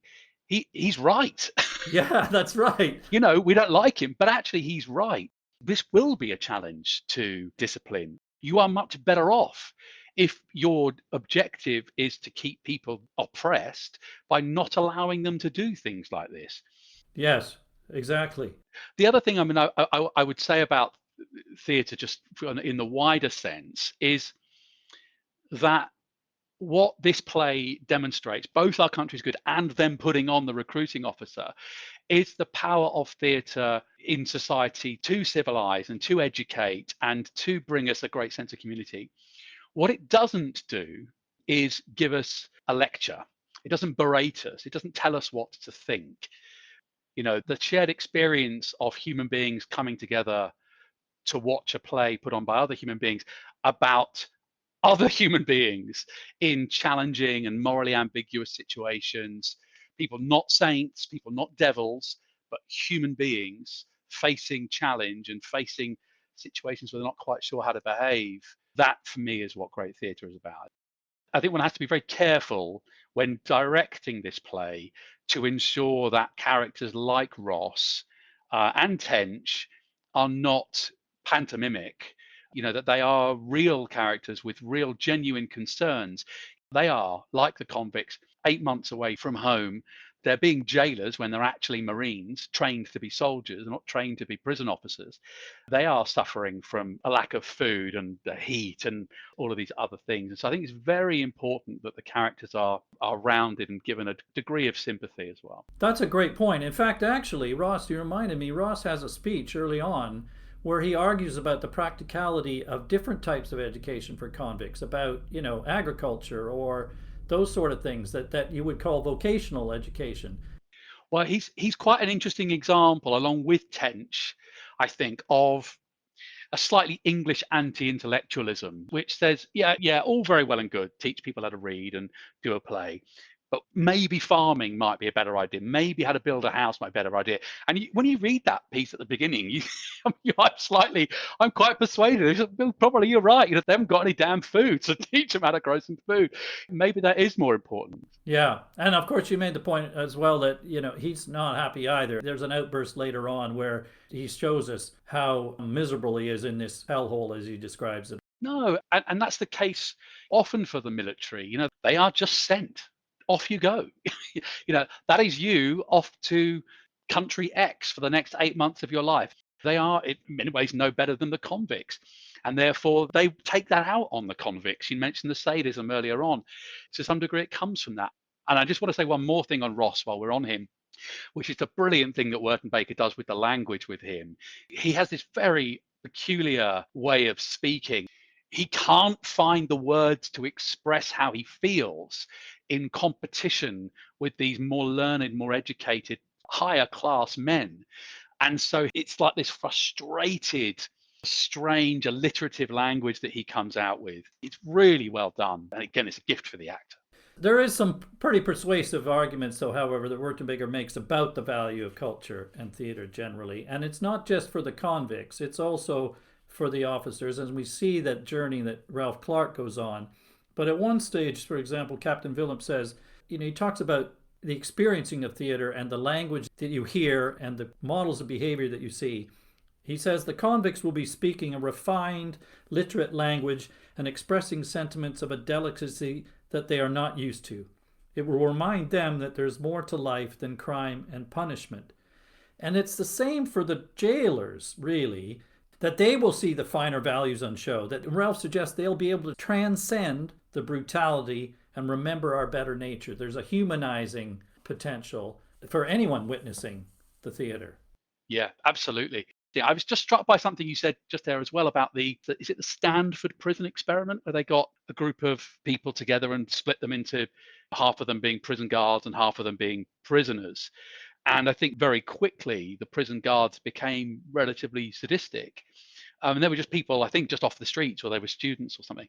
He's right. Yeah, that's right. We don't like him, but actually he's right. This will be a challenge to discipline. You are much better off if your objective is to keep people oppressed by not allowing them to do things like this. Yes, exactly. The other thing, I would say about theatre, just in the wider sense, is that what this play demonstrates, both Our Country's Good and them putting on the recruiting officer, is the power of theatre in society to civilize and to educate and to bring us a great sense of community. What it doesn't do is give us a lecture. It doesn't berate us. It doesn't tell us what to think. The shared experience of human beings coming together to watch a play put on by other human beings about other human beings in challenging and morally ambiguous situations, people not saints, people not devils, but human beings facing challenge and facing situations where they're not quite sure how to behave. That, for me, is what great theatre is about. I think one has to be very careful when directing this play to ensure that characters like Ross and Tench are not pantomimic, that they are real characters with real genuine concerns. They are, like the convicts, 8 months away from home. They're being jailers when they're actually Marines, trained to be soldiers, not trained to be prison officers. They are suffering from a lack of food and the heat and all of these other things. And so I think it's very important that the characters are rounded and given a degree of sympathy as well. That's a great point. In fact, actually, Ross, you reminded me, Ross has a speech early on where he argues about the practicality of different types of education for convicts, about, agriculture or those sort of things that you would call vocational education. Well, he's quite an interesting example, along with Tench, I think, of a slightly English anti-intellectualism, which says, yeah, all very well and good, teach people how to read and do a play, but maybe farming might be a better idea. Maybe how to build a house might be a better idea. And when you read that piece at the beginning, I'm quite persuaded. Probably you're right. They haven't got any damn food, so teach them how to grow some food. Maybe that is more important. Yeah, and of course you made the point as well that he's not happy either. There's an outburst later on where he shows us how miserable he is in this hellhole, as he describes it. No, and that's the case often for the military. They are just sent. Off you go. That is you off to country X for the next 8 months of your life. They are, in many ways, no better than the convicts. And therefore, they take that out on the convicts. You mentioned the sadism earlier on. To some degree, it comes from that. And I just want to say one more thing on Ross while we're on him, which is the brilliant thing that Wertenbaker does with the language with him. He has this very peculiar way of speaking. He can't find the words to express how he feels in competition with these more learned, more educated, higher class men. And so it's like this frustrated, strange, alliterative language that he comes out with. It's really well done. And again, it's a gift for the actor. There is some pretty persuasive arguments, though, however, that Wertenbaker makes about the value of culture and theatre generally. And it's not just for the convicts, it's also for the officers. And we see that journey that Ralph Clark goes on. But at one stage, for example, Captain Phillip says, he talks about the experiencing of theatre and the language that you hear and the models of behavior that you see. He says the convicts will be speaking a refined, literate language and expressing sentiments of a delicacy that they are not used to. It will remind them that there's more to life than crime and punishment. And it's the same for the jailers, really, that they will see the finer values on show, that Ralph suggests they'll be able to transcend the brutality and remember our better nature. There's a humanizing potential for anyone witnessing the theater. Yeah, absolutely. Yeah, I was just struck by something you said just there as well about is it the Stanford prison experiment where they got a group of people together and split them into half of them being prison guards and half of them being prisoners. And I think very quickly the prison guards became relatively sadistic. And they were just people, I think, just off the streets, or they were students or something.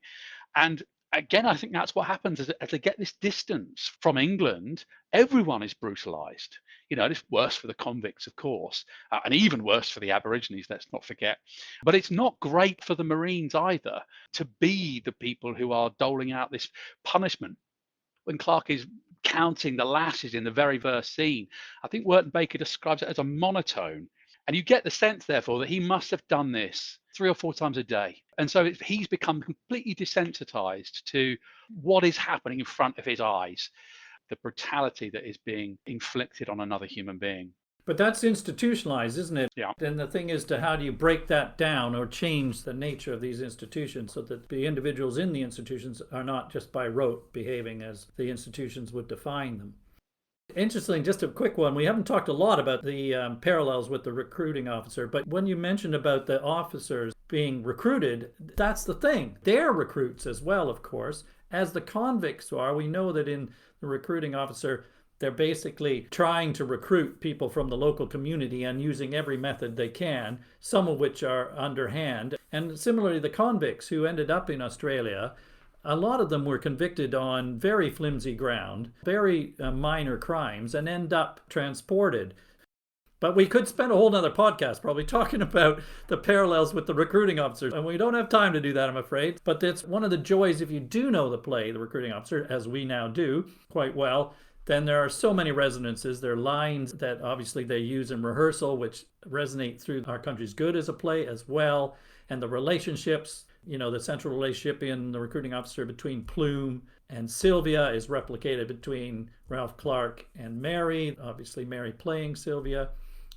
And again, I think that's what happens as they get this distance from England. Everyone is brutalized. It's worse for the convicts, of course, and even worse for the Aborigines, let's not forget. But it's not great for the Marines either to be the people who are doling out this punishment. When Clark is counting the lashes in the very first scene, I think Wertenbaker describes it as a monotone. And you get the sense, therefore, that he must have done this 3 or 4 times a day. And so he's become completely desensitized to what is happening in front of his eyes, the brutality that is being inflicted on another human being. But that's institutionalized, isn't it? Yeah. And the thing is to how do you break that down or change the nature of these institutions so that the individuals in the institutions are not just by rote behaving as the institutions would define them. Interesting, just a quick one. We haven't talked a lot about the parallels with the recruiting officer, but when you mentioned about the officers being recruited, that's the thing. They're recruits as well, of course, as the convicts are. We know that in the recruiting officer, they're basically trying to recruit people from the local community and using every method they can, some of which are underhand. And similarly, the convicts who ended up in Australia, a lot of them were convicted on very flimsy ground, very minor crimes, and end up transported. But we could spend a whole nother podcast probably talking about the parallels with the recruiting officers. And we don't have time to do that, I'm afraid. But it's one of the joys if you do know the play, The Recruiting Officer, as we now do quite well, then there are so many resonances. There are lines that obviously they use in rehearsal, which resonate through Our Country's Good as a play as well. And the relationships, the central relationship in The Recruiting Officer between Plume and Sylvia is replicated between Ralph Clark and Mary, obviously Mary playing Sylvia.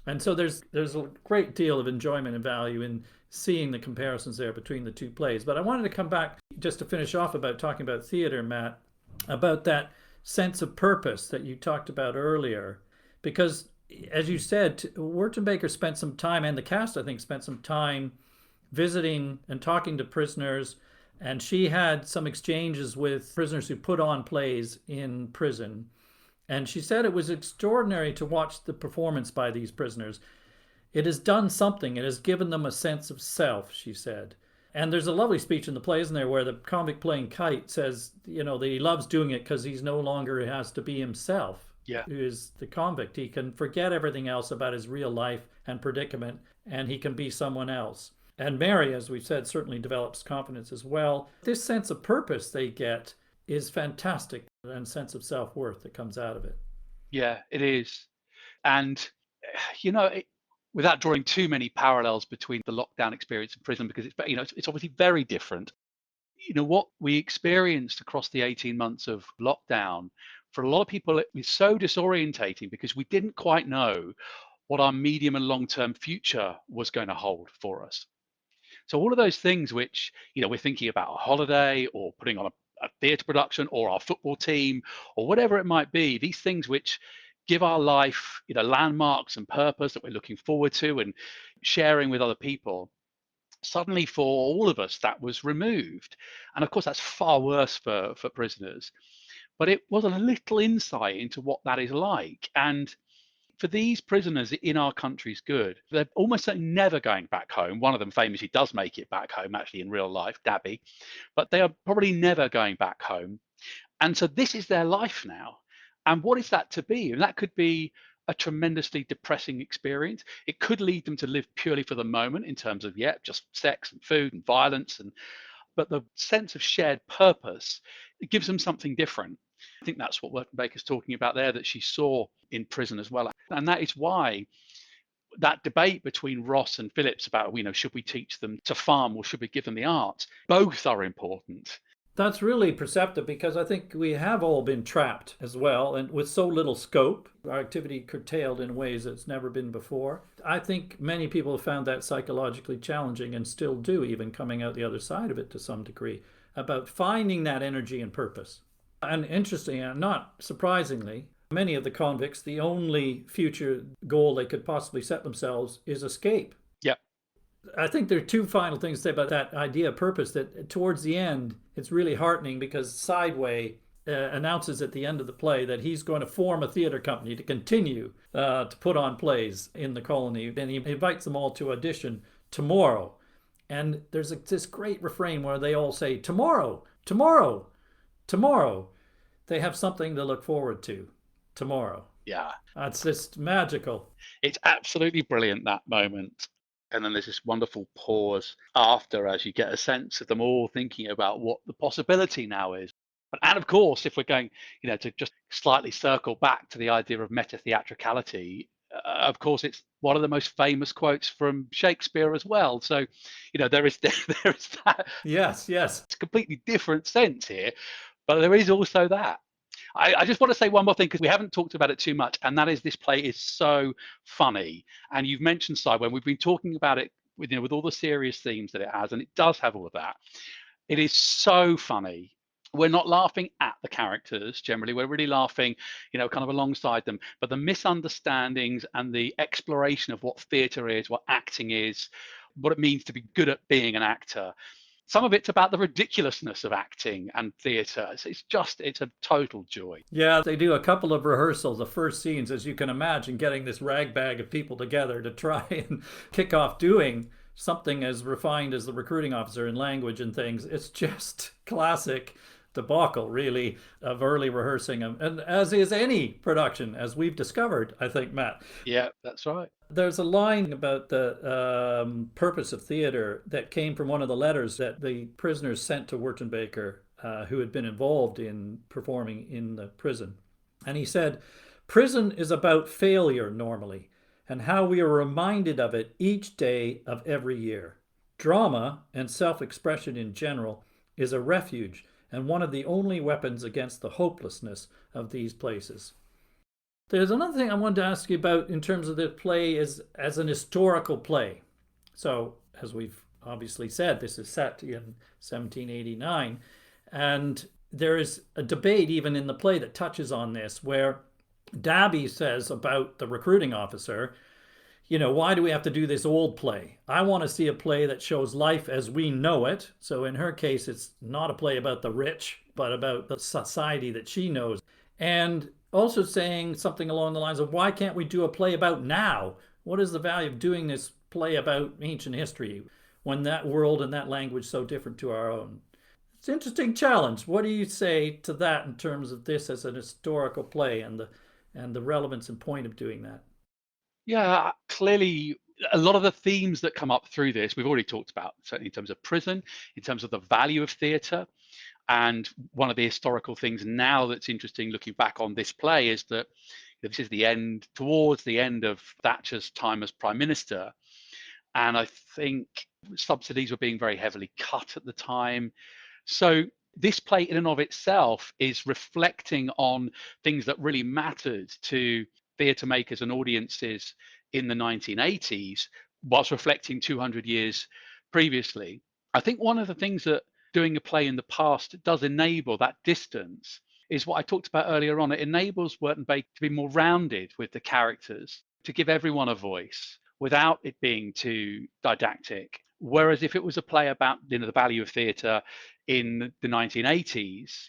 And so there's a great deal of enjoyment and value in seeing the comparisons there between the two plays. But I wanted to come back just to finish off about talking about theater, Matt, about that sense of purpose that you talked about earlier. Because, as you said, Wertenbaker spent some time, and the cast, I think, spent some time visiting and talking to prisoners. And she had some exchanges with prisoners who put on plays in prison. And she said it was extraordinary to watch the performance by these prisoners. It has done something. It has given them a sense of self, she said. And there's a lovely speech in the play, isn't there, where the convict playing Kite says, that he loves doing it because he's no longer has to be himself. Yeah. Who is the convict. He can forget everything else about his real life and predicament, and he can be someone else. And Mary, as we've said, certainly develops confidence as well. This sense of purpose they get is fantastic, and sense of self-worth that comes out of it. Yeah, it is. And, without drawing too many parallels between the lockdown experience in prison, because it's obviously very different. What we experienced across the 18 months of lockdown, for a lot of people, it was so disorientating because we didn't quite know what our medium and long-term future was going to hold for us. So all of those things which, we're thinking about a holiday or putting on a theatre production or our football team or whatever it might be, these things which give our life, landmarks and purpose that we're looking forward to and sharing with other people. Suddenly for all of us, that was removed. And of course, that's far worse for prisoners. But it was a little insight into what that is like. And for these prisoners in Our Country's Good, they're almost certainly never going back home. One of them famously does make it back home, actually, in real life, Dabby. But they are probably never going back home. And so this is their life now. And what is that to be? And that could be a tremendously depressing experience. It could lead them to live purely for the moment in terms of, just sex and food and violence. But the sense of shared purpose, it gives them something different. I think that's what Wertenbaker's talking about there, that she saw in prison as well. And that is why that debate between Ross and Phillips about, should we teach them to farm or should we give them the arts? Both are important. That's really perceptive because I think we have all been trapped as well, and with so little scope, our activity curtailed in ways that's never been before. I think many people have found that psychologically challenging and still do, even coming out the other side of it to some degree, about finding that energy and purpose. And interesting, and not surprisingly, many of the convicts, the only future goal they could possibly set themselves is escape. Yeah. I think there are two final things to say about that idea of purpose, that towards the end, it's really heartening because Sideway announces at the end of the play that he's going to form a theater company to continue to put on plays in the colony. And he invites them all to audition tomorrow. And there's this great refrain where they all say, tomorrow, tomorrow, tomorrow. They have something to look forward to tomorrow. Yeah. It's just magical. It's absolutely brilliant, that moment. And then there's this wonderful pause after, as you get a sense of them all thinking about what the possibility now is. And of course, if we're going, to just slightly circle back to the idea of meta-theatricality, of course, it's one of the most famous quotes from Shakespeare as well. So, there is that. Yes. It's a completely different sense here, but there is also that. I just want to say one more thing, because we haven't talked about it too much, and that is this play is so funny. And you've mentioned Sideway, we've been talking about it with all the serious themes that it has, and it does have all of that. It is so funny. We're not laughing at the characters generally, we're really laughing, kind of alongside them. But the misunderstandings and the exploration of what theatre is, what acting is, what it means to be good at being an actor. Some of it's about the ridiculousness of acting and theatre. It's a total joy. Yeah, they do a couple of rehearsals, the first scenes, as you can imagine, getting this ragbag of people together to try and kick off doing something as refined as the recruiting officer in language and things. It's just classic debacle, really, of early rehearsing, and as is any production, as we've discovered, I think, Matt. Yeah, that's right. There's a line about the purpose of theater that came from one of the letters that the prisoners sent to Wertenbaker, who had been involved in performing in the prison. And he said, "Prison is about failure normally, and how we are reminded of it each day of every year. Drama, and self-expression in general, is a refuge and one of the only weapons against the hopelessness of these places." There's another thing I wanted to ask you about in terms of the play as an historical play. So, as we've obviously said, this is set in 1789, and there is a debate even in the play that touches on this, where Dabby says about the recruiting officer, why do we have to do this old play? I want to see a play that shows life as we know it. So in her case, it's not a play about the rich, but about the society that she knows. And also saying something along the lines of, why can't we do a play about now? What is the value of doing this play about ancient history when that world and that language is so different to our own? It's an interesting challenge. What do you say to that in terms of this as an historical play and the relevance and point of doing that? Yeah, clearly, a lot of the themes that come up through this, we've already talked about, certainly in terms of prison, in terms of the value of theatre. And one of the historical things now that's interesting looking back on this play is that this is towards the end of Thatcher's time as Prime Minister. And I think subsidies were being very heavily cut at the time. So this play in and of itself is reflecting on things that really mattered to theatre makers and audiences in the 1980s, whilst reflecting 200 years previously. I think one of the things that doing a play in the past does enable, that distance, is what I talked about earlier on. It enables Wertenbaker to be more rounded with the characters, to give everyone a voice without it being too didactic. Whereas if it was a play about the value of theatre in the 1980s,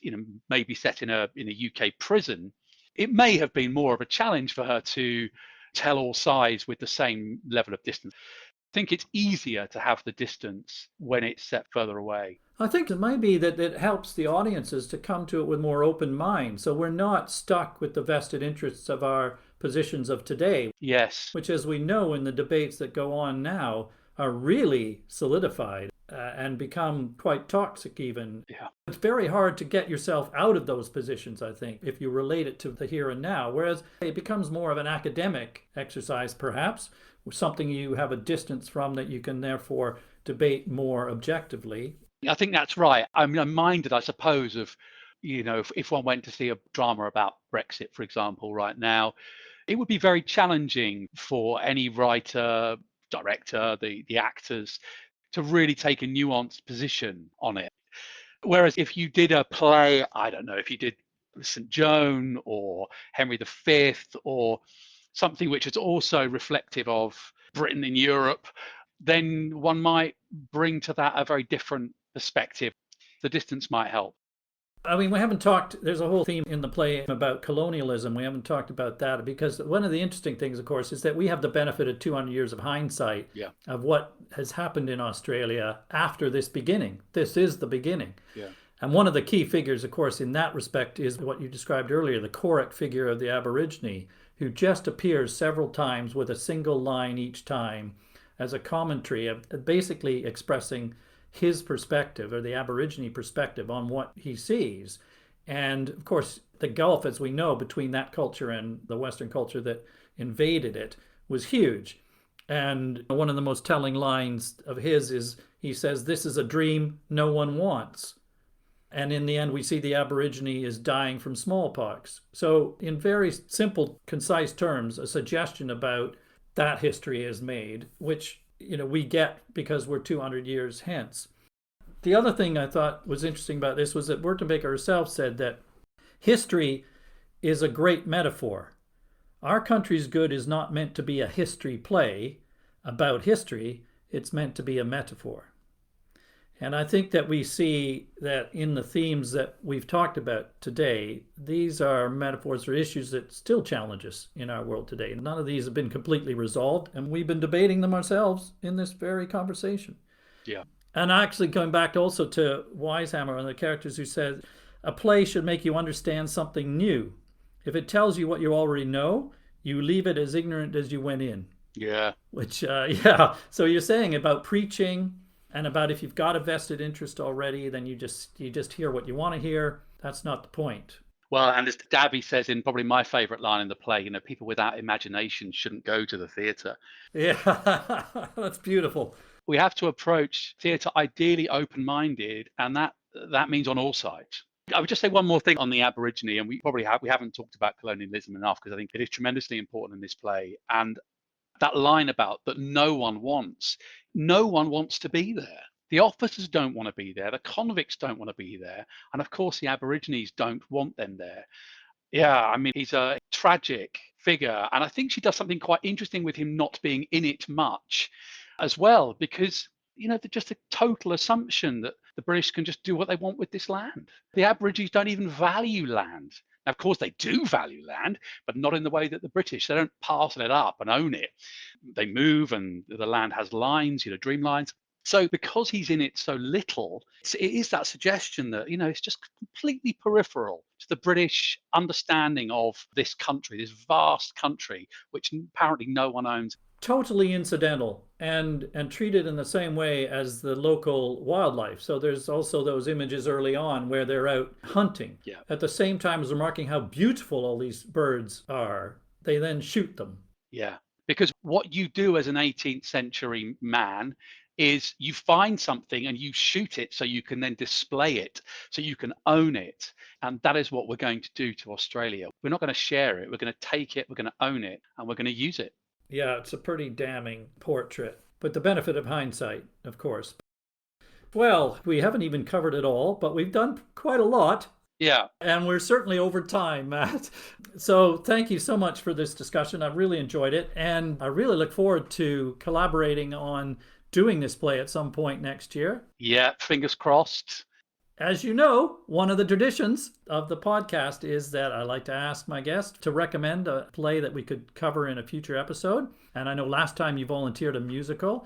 maybe set in a UK prison, it may have been more of a challenge for her to tell all sides with the same level of distance. I think it's easier to have the distance when it's set further away. I think it might be that it helps the audiences to come to it with more open minds. So we're not stuck with the vested interests of our positions of today, Yes. which, as we know in the debates that go on now, are really solidified and become quite toxic even. Yeah. It's very hard to get yourself out of those positions, I think, if you relate it to the here and now, whereas it becomes more of an academic exercise, perhaps, something you have a distance from that you can therefore debate more objectively. I think that's right. I'm minded, I suppose, of, if one went to see a drama about Brexit, for example, right now, it would be very challenging for any writer, director, the actors to really take a nuanced position on it. Whereas if you did a play, I don't know, if you did St. Joan or Henry V or something which is also reflective of Britain in Europe, then one might bring to that a very different perspective. The distance might help. I mean, we haven't talked, there's a whole theme in the play about colonialism. We haven't talked about that because one of the interesting things, of course, is that we have the benefit of 200 years of hindsight of what has happened in Australia after this beginning. This is the beginning. Yeah. And one of the key figures, of course, in that respect is what you described earlier, the choric figure of the Aborigine, who just appears several times with a single line each time as a commentary of basically expressing his perspective, or the Aborigine perspective, on what he sees. And of course, the gulf, as we know, between that culture and the Western culture that invaded it was huge. And one of the most telling lines of his is, he says, "This is a dream no one wants." And in the end, we see the Aborigine is dying from smallpox. So in very simple, concise terms, a suggestion about that history is made, which we get because we're 200 years hence. The other thing I thought was interesting about this was that Wertenbaker herself said that history is a great metaphor. Our country's good is not meant to be a history play about history. It's meant to be a metaphor. And I think that we see that in the themes that we've talked about today, these are metaphors or issues that still challenge us in our world today. None of these have been completely resolved, and we've been debating them ourselves in this very conversation. Yeah. And actually going back also to Weishammer and the characters who said, a play should make you understand something new. If it tells you what you already know, you leave it as ignorant as you went in. Yeah. Which, So you're saying about preaching, and about if you've got a vested interest already, then you just hear what you want to hear. That's not the point. Well, and as Dabby says in probably my favourite line in the play, people without imagination shouldn't go to the theatre. Yeah, that's beautiful. We have to approach theatre ideally open-minded, and that means on all sides. I would just say one more thing on the Aborigine, and we haven't talked about colonialism enough, because I think it is tremendously important in this play. And that line about that no one wants to be there. The officers don't want to be there. The convicts don't want to be there. And of course, the Aborigines don't want them there. Yeah, I mean, he's a tragic figure. And I think she does something quite interesting with him not being in it much as well, because, just a total assumption that the British can just do what they want with this land. The Aborigines don't even value land. Now, of course, they do value land, but not in the way that the British. They don't parcel it up and own it. They move, and the land has lines, dream lines. So because he's in it so little, it is that suggestion that, it's just completely peripheral to the British understanding of this country, this vast country, which apparently no one owns. Totally incidental and treated in the same way as the local wildlife. So there's also those images early on where they're out hunting. Yeah. At the same time as remarking how beautiful all these birds are, they then shoot them. Yeah, because what you do as an 18th century man is you find something and you shoot it so you can then display it, so you can own it. And that is what we're going to do to Australia. We're not going to share it. We're going to take it, we're going to own it, and we're going to use it. Yeah, it's a pretty damning portrait, but the benefit of hindsight, of course. Well, we haven't even covered it all, but we've done quite a lot. Yeah. And we're certainly over time, Matt. So thank you so much for this discussion. I've really enjoyed it. And I really look forward to collaborating on doing this play at some point next year. Yeah, fingers crossed. As you know, one of the traditions of the podcast is that I like to ask my guest to recommend a play that we could cover in a future episode. And I know last time you volunteered a musical.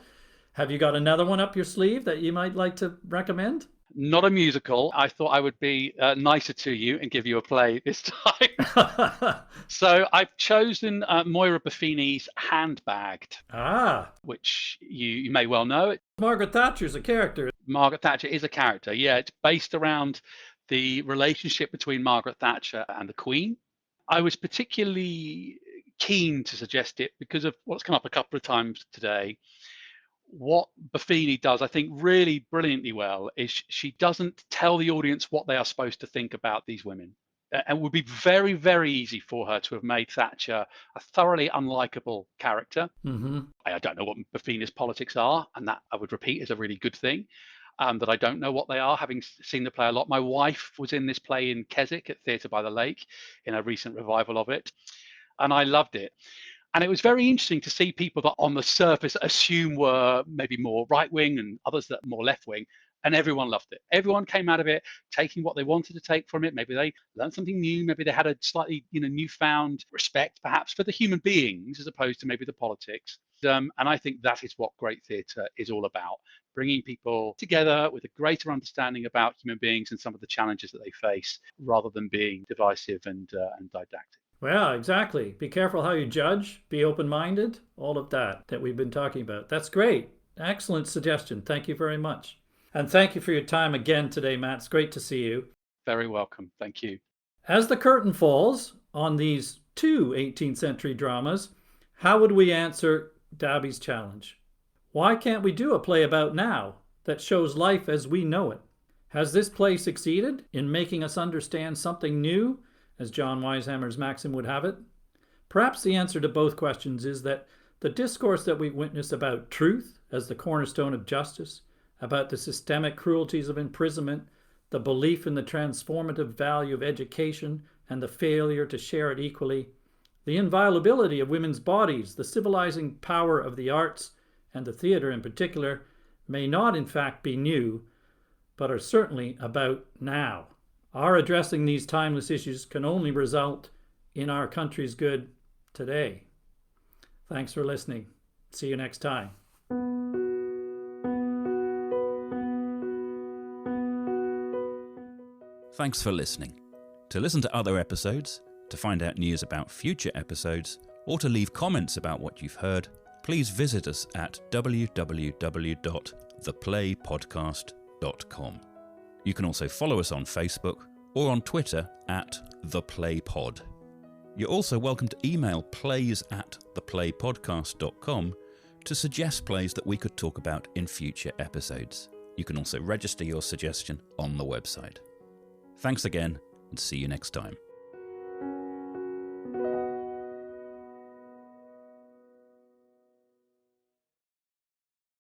Have you got another one up your sleeve that you might like to recommend? Not a musical. I thought I would be nicer to you and give you a play this time. So I've chosen Moira Buffini's Handbagged, which you may well know. Margaret Thatcher's a character. Margaret Thatcher is a character, yeah. It's based around the relationship between Margaret Thatcher and the Queen. I was particularly keen to suggest it because of what's come up a couple of times today. What Buffini does, I think, really brilliantly well is she doesn't tell the audience what they are supposed to think about these women. It would be very, very easy for her to have made Thatcher a thoroughly unlikable character. Mm-hmm. I don't know what Buffini's politics are, and that, I would repeat, is a really good thing. That I don't know what they are, having seen the play a lot. My wife was in this play in Keswick at Theatre by the Lake in a recent revival of it, and I loved it. And it was very interesting to see people that on the surface assume were maybe more right-wing and others that more left-wing, and everyone loved it. Everyone came out of it taking what they wanted to take from it. Maybe they learned something new. Maybe they had a slightly newfound respect perhaps for the human beings as opposed to maybe the politics. And I think that is what great theatre is all about, bringing people together with a greater understanding about human beings and some of the challenges that they face, rather than being divisive and didactic. Well, exactly. Be careful how you judge, be open-minded, all of that we've been talking about. That's great. Excellent suggestion. Thank you very much. And thank you for your time again today, Matt. It's great to see you. Very welcome. Thank you. As the curtain falls on these two 18th century dramas, how would we answer Dabby's challenge? Why can't we do a play about now that shows life as we know it? Has this play succeeded in making us understand something new, as John Weishammer's maxim would have it? Perhaps the answer to both questions is that the discourse that we witness about truth as the cornerstone of justice, about the systemic cruelties of imprisonment, the belief in the transformative value of education and the failure to share it equally, the inviolability of women's bodies, the civilizing power of the arts, and the theatre in particular, may not in fact be new, but are certainly about now. Our addressing these timeless issues can only result in our country's good today. Thanks for listening. See you next time. Thanks for listening. To listen to other episodes, to find out news about future episodes, or to leave comments about what you've heard, please visit us at www.theplaypodcast.com. You can also follow us on Facebook or on Twitter at theplaypod. You're also welcome to email plays@theplaypodcast.com to suggest plays that we could talk about in future episodes. You can also register your suggestion on the website. Thanks again, and see you next time.